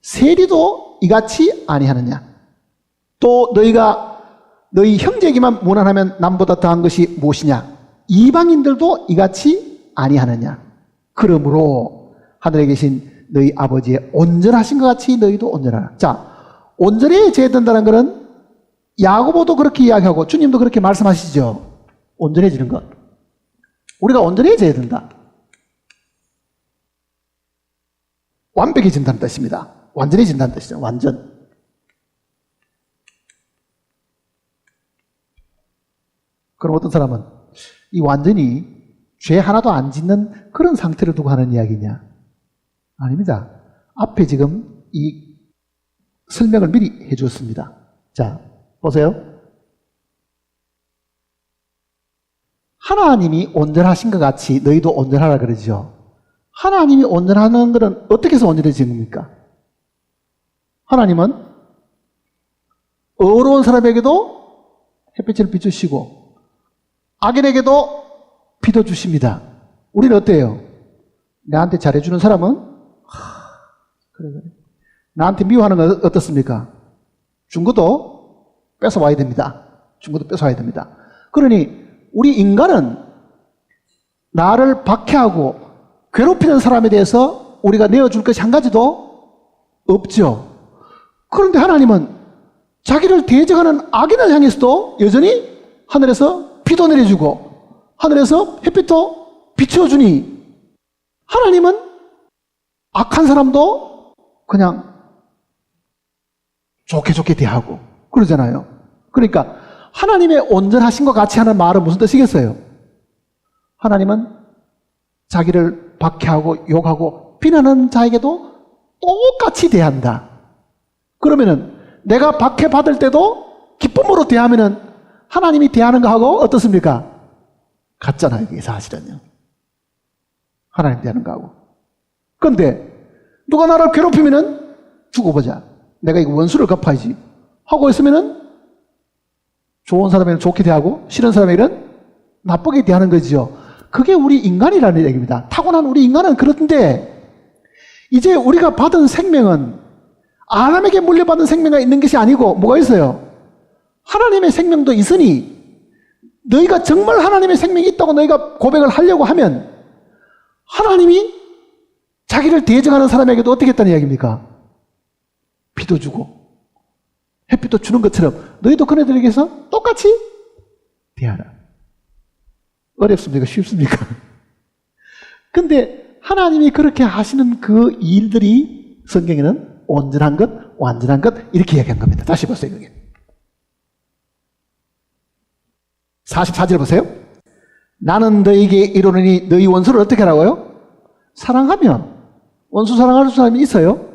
세리도 이같이 아니하느냐? 또 너희가 너희 형제에게만 무난하면 남보다 더한 것이 무엇이냐? 이방인들도 이같이 아니하느냐? 그러므로 하늘에 계신 너희 아버지의 온전하신 것 같이 너희도 온전하라. 자, 온전해져야 된다는 것은 야고보도 그렇게 이야기하고 주님도 그렇게 말씀하시죠. 온전해지는 것. 우리가 온전해져야 된다. 완벽해진다는 뜻입니다. 완전해진다는 뜻이죠. 완전. 그럼 어떤 사람은 이 완전히 죄 하나도 안 짓는 그런 상태를 두고 하는 이야기냐? 아닙니다. 앞에 지금 이 설명을 미리 해 주었습니다. 자, 보세요. 하나님이 온전하신 것 같이 너희도 온전하라 그러죠. 하나님이 온전하는 것은 어떻게 해서 온전해지는 겁니까? 하나님은 어려운 사람에게도 햇빛을 비추시고 악인에게도 비도 주십니다. 우리는 어때요? 나한테 잘해주는 사람은 그래. 나한테 미워하는 건 어떻습니까? 준 것도 뺏어와야 됩니다. 준 것도 뺏어와야 됩니다. 그러니 우리 인간은 나를 박해하고 괴롭히는 사람에 대해서 우리가 내어줄 것이 한 가지도 없죠. 그런데 하나님은 자기를 대적하는 악인을 향해서도 여전히 하늘에서 비도 내려주고 하늘에서 햇빛도 비춰주니 하나님은 악한 사람도 그냥 좋게 대하고 그러잖아요. 그러니까 하나님의 온전하심과 같이 하는 말은 무슨 뜻이겠어요? 하나님은 자기를 박해하고 욕하고 비난하는 자에게도 똑같이 대한다. 그러면은 내가 박해받을 때도 기쁨으로 대하면은 하나님이 대하는 거하고 어떻습니까? 같잖아요. 이게 사실은요. 하나님 대하는 거하고. 그런데 누가 나를 괴롭히면은 죽어보자. 내가 이거 원수를 갚아야지. 하고 있으면은 좋은 사람에게는 좋게 대하고 싫은 사람에게는 나쁘게 대하는 거죠. 그게 우리 인간이라는 얘기입니다. 타고난 우리 인간은 그렇던데 이제 우리가 받은 생명은 아담에게 물려받은 생명이 있는 것이 아니고 뭐가 있어요? 하나님의 생명도 있으니 너희가 정말 하나님의 생명이 있다고 너희가 고백을 하려고 하면 하나님이 자기를 대적하는 사람에게도 어떻게 했다는 이야기입니까? 비도 주고 햇빛도 주는 것처럼 너희도 그네들에게서 똑같이 대하라. 어렵습니까? 쉽습니까? 근데 하나님이 그렇게 하시는 그 일들이 성경에는 온전한 것, 완전한 것 이렇게 이야기한 겁니다. 다시 보세요. 여기 44절 보세요. 나는 너희에게 이르노니 너희 원수를 어떻게 하라고요? 사랑하며. 원수 사랑할 사람이 있어요?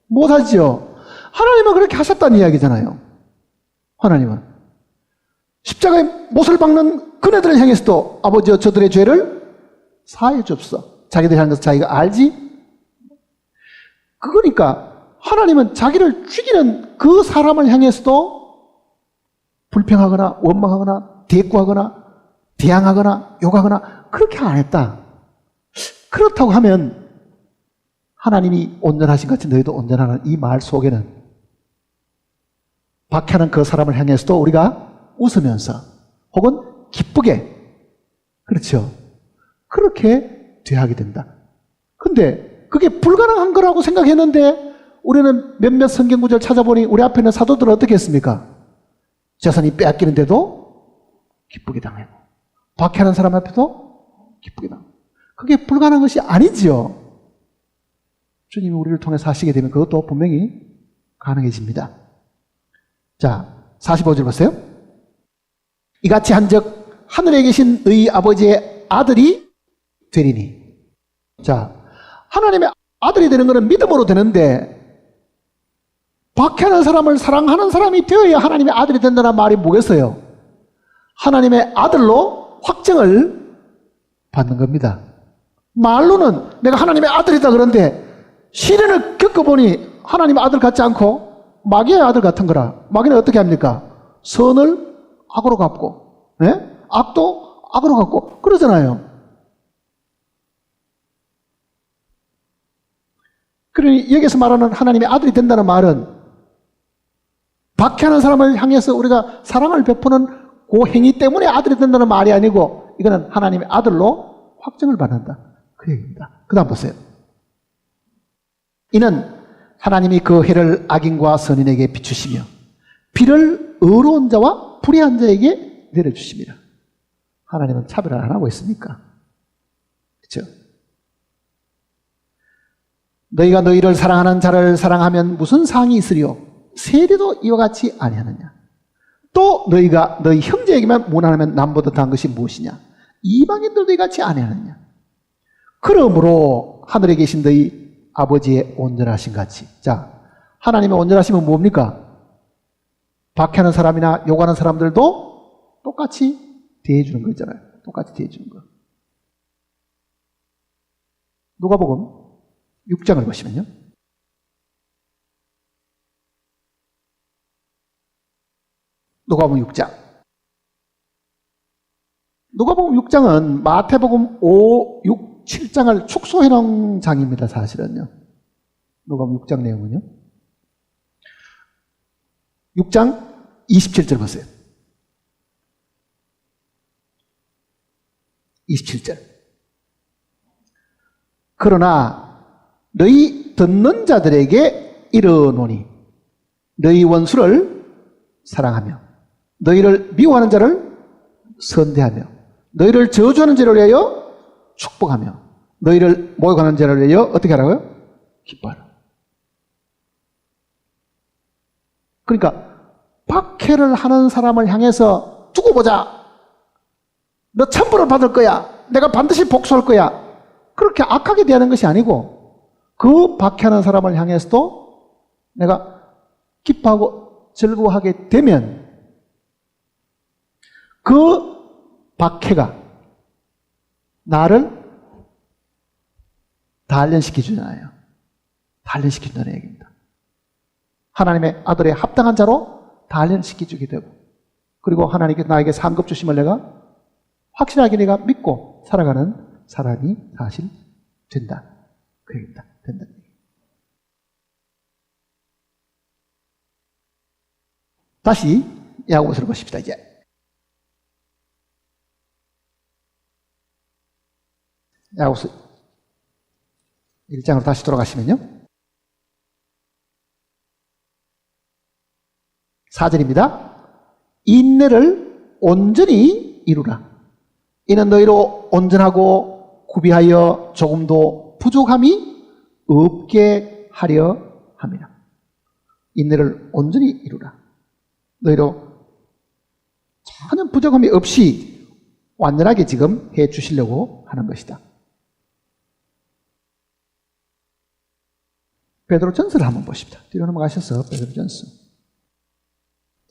못하죠. 하나님은 그렇게 하셨다는 이야기잖아요. 하나님은 십자가에 못을 박는 그네들을 향해서도 아버지여 저들의 죄를 사하여 주옵소서. 자기들 향해서 자기가 알지? 그거니까 하나님은 자기를 죽이는 그 사람을 향해서도 불평하거나 원망하거나 대꾸하거나 대항하거나 욕하거나 그렇게 안 했다. 그렇다고 하면 하나님이 온전하신 같이 너희도 온전하는 이 말 속에는 박해하는 그 사람을 향해서도 우리가 웃으면서 혹은 기쁘게 그렇죠. 그렇게 대하게 된다. 근데 그게 불가능한 거라고 생각했는데 우리는 몇몇 성경 구절 찾아보니 우리 앞에 있는 사도들은 어떻게 했습니까? 재산이 빼앗기는데도 기쁘게 당하고 박해하는 사람 앞에도 기쁘게 당하고 그게 불가능한 것이 아니지요. 주님이 우리를 통해서 하시게 되면 그것도 분명히 가능해집니다. 자, 45절 보세요. 이같이 한즉 하늘에 계신 너희 아버지의 아들이 되리니. 자, 하나님의 아들이 되는 것은 믿음으로 되는데 박해하는 사람을 사랑하는 사람이 되어야 하나님의 아들이 된다는 말이 뭐겠어요? 하나님의 아들로 확정을 받는 겁니다. 말로는 내가 하나님의 아들이다 그런데 시련을 겪어보니 하나님의 아들 같지 않고 마귀의 아들 같은 거라. 마귀는 어떻게 합니까? 선을 악으로 갚고 악도 악으로 갚고 그러잖아요. 그러니 여기서 말하는 하나님의 아들이 된다는 말은 박해하는 사람을 향해서 우리가 사랑을 베푸는 그 행위 때문에 아들이 된다는 말이 아니고 이거는 하나님의 아들로 확정을 받는다. 그 얘기입니다. 그 다음 보세요. 이는 하나님이 그 해를 악인과 선인에게 비추시며 비를 의로운 자와 불의한 자에게 내려주십니다. 하나님은 차별을 안 하고 있습니까? 그렇죠? 너희가 너희를 사랑하는 자를 사랑하면 무슨 상이 있으리요? 세리도 이와 같이 아니하느냐? 또 너희가 너희 형제에게만 무난하면 남보다 더한 것이 무엇이냐? 이방인들도 이같이 아니하느냐? 그러므로 하늘에 계신 너희 아버지의 온전하신 같이. 자, 하나님의 온전하심은 뭡니까? 박해하는 사람이나 욕하는 사람들도 똑같이 대해주는 거 있잖아요. 똑같이 대해주는 거. 누가복음 6장을 보시면요. 누가복음 6장. 누가복음 6장은 마태복음 5, 6, 7장을 축소해 놓은 장입니다. 사실은요. 누가복음 6장 내용은요. 6장 27절 보세요. 27절. 그러나 너희 듣는 자들에게 이르노니 너희 원수를 사랑하며 너희를 미워하는 자를 선대하며 너희를 저주하는 자를 위하여 축복하며 너희를 모욕하는 자를 위하여 어떻게 하라고요? 기뻐하라. 그러니까 박해를 하는 사람을 향해서 두고 보자. 너 천벌을 받을 거야. 내가 반드시 복수할 거야. 그렇게 악하게 대하는 것이 아니고 그 박해하는 사람을 향해서도 내가 기뻐하고 즐거워하게 되면 그 박해가 나를 단련시켜주잖아요. 단련시켜준다는 얘기입니다. 하나님의 아들의 합당한 자로 단련시켜주게 되고 그리고 하나님께서 나에게 상급 주심을 내가 확실하게 내가 믿고 살아가는 사람이 사실 된다. 그 얘기입니다. 된다. 다시 야고보서를 보십시다. 이제 야고보서 1장으로 다시 돌아가시면요. 4절입니다. 인내를 온전히 이루라. 이는 너희로 온전하고 구비하여 조금도 부족함이 없게 하려 함이라. 인내를 온전히 이루라. 너희로 전혀 부족함이 없이 완전하게 지금 해 주시려고 하는 것이다. 베드로전서를 한번 보십시다. 뒤로 넘어가셔서 베드로전서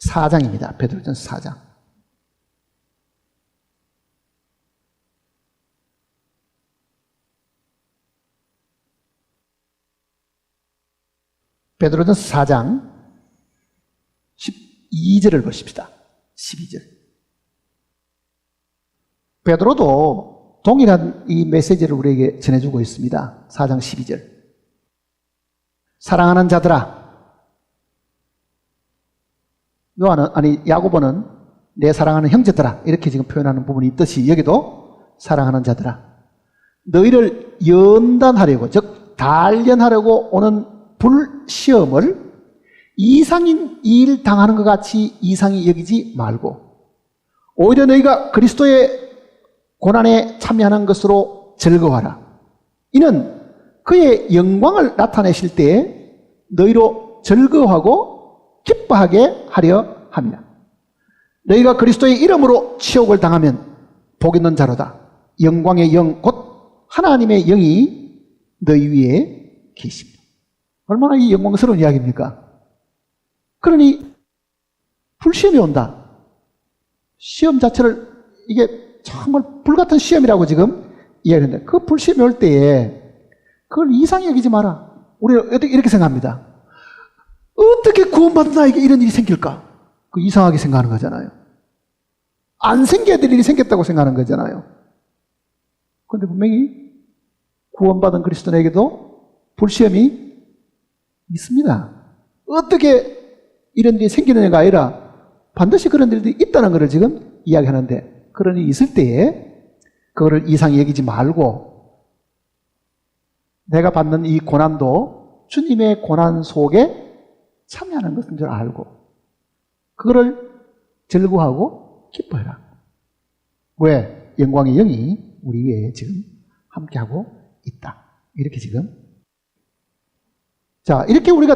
4장입니다. 베드로전서 4장. 베드로전서 4장 12절을 보십시다. 12절. 베드로도 동일한 이 메시지를 우리에게 전해주고 있습니다. 4장 12절. 사랑하는 자들아. 야고보는 내 사랑하는 형제들아. 이렇게 지금 표현하는 부분이 있듯이 여기도 사랑하는 자들아. 너희를 연단하려고, 즉, 단련하려고 오는 불시험을 이상인 일 당하는 것 같이 이상히 여기지 말고 오히려 너희가 그리스도의 고난에 참여하는 것으로 즐거워하라. 이는 그의 영광을 나타내실 때에 너희로 즐거워하고 기뻐하게 하려 합니다. 너희가 그리스도의 이름으로 치욕을 당하면 복 있는 자로다. 영광의 영 곧 하나님의 영이 너희 위에 계십니다. 얼마나 이 영광스러운 이야기입니까? 그러니 불시험이 온다. 시험 자체를 이게 정말 불같은 시험이라고 지금 이야기하는데 그 불시험이 올 때에 그걸 이상히 여기지 마라. 우리는 이렇게 생각합니다. 어떻게 구원받은 나에게 이런 일이 생길까? 그 이상하게 생각하는 거잖아요. 안 생겨야 될 일이 생겼다고 생각하는 거잖아요. 그런데 분명히 구원받은 그리스도인에게도 불시험이 있습니다. 어떻게 이런 일이 생기느냐가 아니라 반드시 그런 일들이 있다는 것을 지금 이야기하는데 그런 일이 있을 때에 그거를 이상히 여기지 말고 내가 받는 이 고난도 주님의 고난 속에 참여하는 것인 줄 알고 그거를 즐거워하고 기뻐해라. 왜? 영광의 영이 우리 위에 지금 함께하고 있다. 이렇게 지금. 자, 이렇게 우리가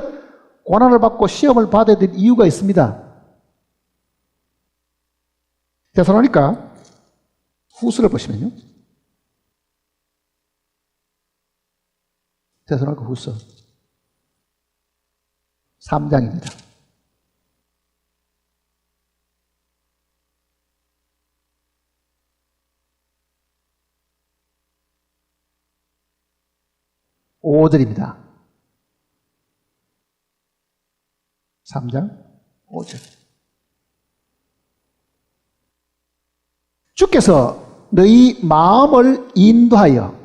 고난을 받고 시험을 받아야 될 이유가 있습니다. 데살로니가 후서를 보시면요. 데살로니가 후서 3장입니다. (5절입니다) 3장 5절. 주께서 너희 마음을 인도하여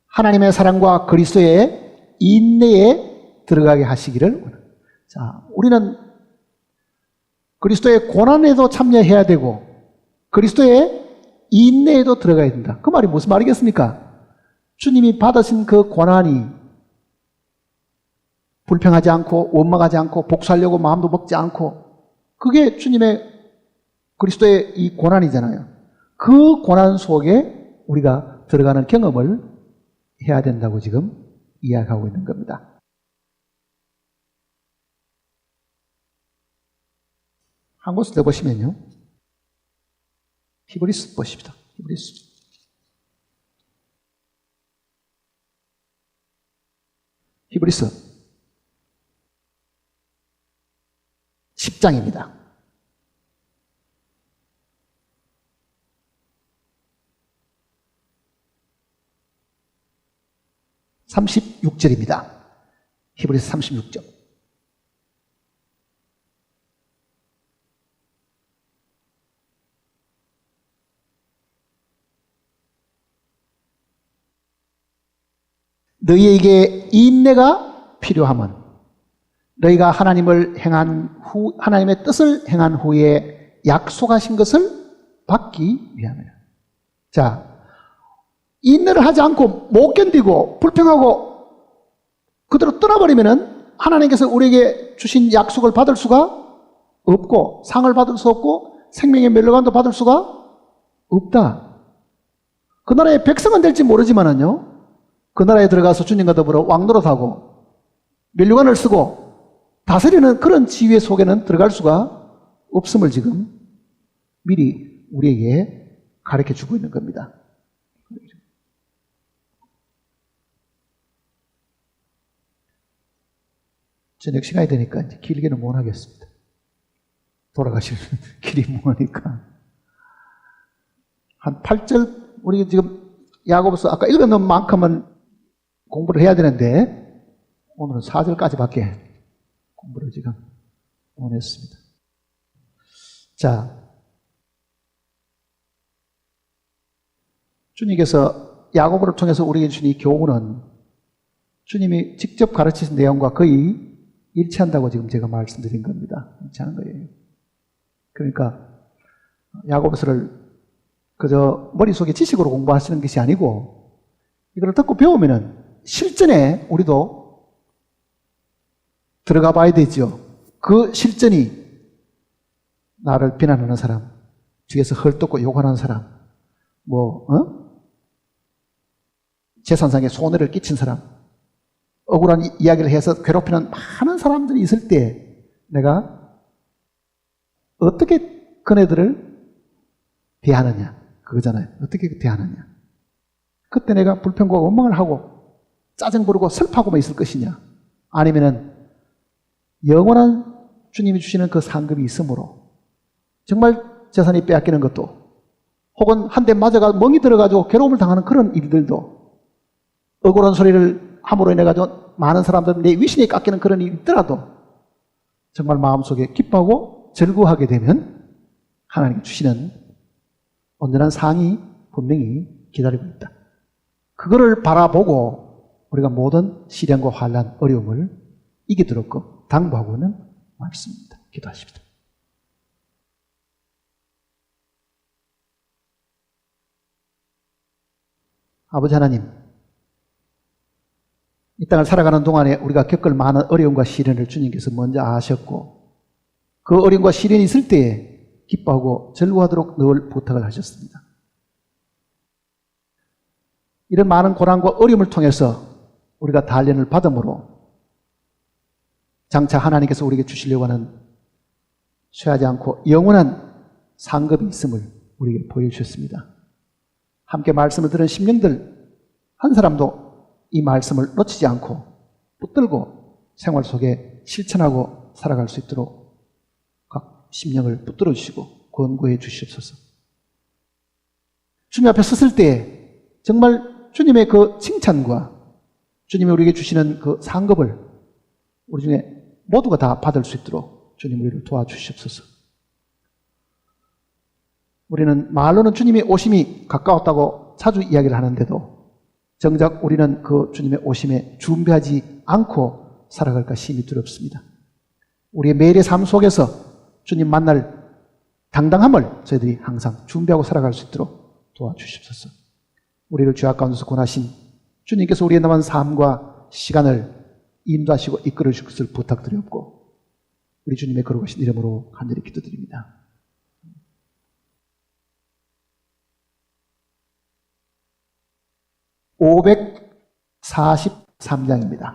하나님의 사랑과 그리스도의 인내에 들어가게 하시기를 원합니다. 자, 우리는 그리스도의 고난에도 참여해야 되고 그리스도의 인내에도 들어가야 된다. 그 말이 무슨 말이겠습니까? 주님이 받으신 그 고난이 불평하지 않고 원망하지 않고 복수하려고 마음도 먹지 않고 그게 주님의 그리스도의 이 고난이잖아요. 그 고난 속에 우리가 들어가는 경험을 해야 된다고 지금 이야기하고 있는 겁니다. 한 곳을 더 보시면요. 히브리서 보십시다. 히브리서 10장입니다. (36절입니다) 히브리서 36절. 너희에게 인내가 필요함은 너희가 하나님의 뜻을 행한 후에 약속하신 것을 받기 위함이라. 자, 인내를 하지 않고 못 견디고 불평하고 그대로 떠나버리면은 하나님께서 우리에게 주신 약속을 받을 수가 없고 상을 받을 수 없고 생명의 멸류관도 받을 수가 없다. 그 나라의 백성은 될지 모르지만은요, 그 나라에 들어가서 주님과 더불어 왕노릇하고 멸류관을 쓰고 다스리는 그런 지위 속에는 들어갈 수가 없음을 지금 미리 우리에게 가르쳐 주고 있는 겁니다. 저녁 시간이 되니까 이제 길게는 못 하겠습니다. 돌아가시는 길이 머니까. 한 8절, 우리 지금 야고보서 아까 읽어놓은 만큼은 공부를 해야 되는데 오늘은 4절까지밖에 공부를 지금 못 했습니다. 자, 주님께서 야고보를 통해서 우리에게 주신 이 교훈은 주님이 직접 가르치신 내용과 거의 일치한다고 지금 제가 말씀드린 겁니다. 일치하는 거예요. 그러니까 야고보서를 그저 머릿속에 지식으로 공부하시는 것이 아니고 이걸 듣고 배우면은 실전에 우리도 들어가 봐야 되죠. 그 실전이 나를 비난하는 사람, 뒤에서 헐뜯고 욕하는 사람, 재산상의 손해를 끼친 사람, 억울한 이야기를 해서 괴롭히는 많은 사람들이 있을 때 내가 어떻게 그네들을 대하느냐, 그거잖아요. 어떻게 대하느냐. 그때 내가 불평과 원망을 하고 짜증 부르고 슬퍼하고만 있을 것이냐, 아니면은 영원한 주님이 주시는 그 상급이 있으므로 정말 재산이 빼앗기는 것도, 혹은 한 대 맞아가 멍이 들어가지고 괴로움을 당하는 그런 일들도, 억울한 소리를 함으로 인해 가지고 많은 사람들 내 위신이 깎이는 그런 일이 있더라도 정말 마음속에 기뻐하고 즐거워하게 되면 하나님이 주시는 온전한 상이 분명히 기다리고 있다. 그거를 바라보고 우리가 모든 시련과 환난, 어려움을 이기도록 당부하고 있는 말씀입니다. 기도하십시다. 아버지 하나님, 이 땅을 살아가는 동안에 우리가 겪을 많은 어려움과 시련을 주님께서 먼저 아셨고 그 어려움과 시련이 있을 때에 기뻐하고 즐거워하도록 늘 부탁을 하셨습니다. 이런 많은 고난과 어려움을 통해서 우리가 단련을 받음으로 장차 하나님께서 우리에게 주시려고 하는 쇠하지 않고 영원한 상급이 있음을 우리에게 보여주셨습니다. 함께 말씀을 들은 심령들 한 사람도 이 말씀을 놓치지 않고 붙들고 생활 속에 실천하고 살아갈 수 있도록 각 심령을 붙들어 주시고 권고해 주시옵소서. 주님 앞에 섰을 때 정말 주님의 그 칭찬과 주님이 우리에게 주시는 그 상급을 우리 중에 모두가 다 받을 수 있도록 주님 우리를 도와주시옵소서. 우리는 말로는 주님의 오심이 가까웠다고 자주 이야기를 하는데도 정작 우리는 그 주님의 오심에 준비하지 않고 살아갈까 심히 두렵습니다. 우리의 매일의 삶 속에서 주님 만날 당당함을 저희들이 항상 준비하고 살아갈 수 있도록 도와주십소서. 우리를 죄악 가운데서 구원하신 주님께서 우리의 남은 삶과 시간을 인도하시고 이끌어 주실 것을 부탁드렸고 우리 주님의 거룩하신 이름으로 간절히 기도드립니다. 543장입니다.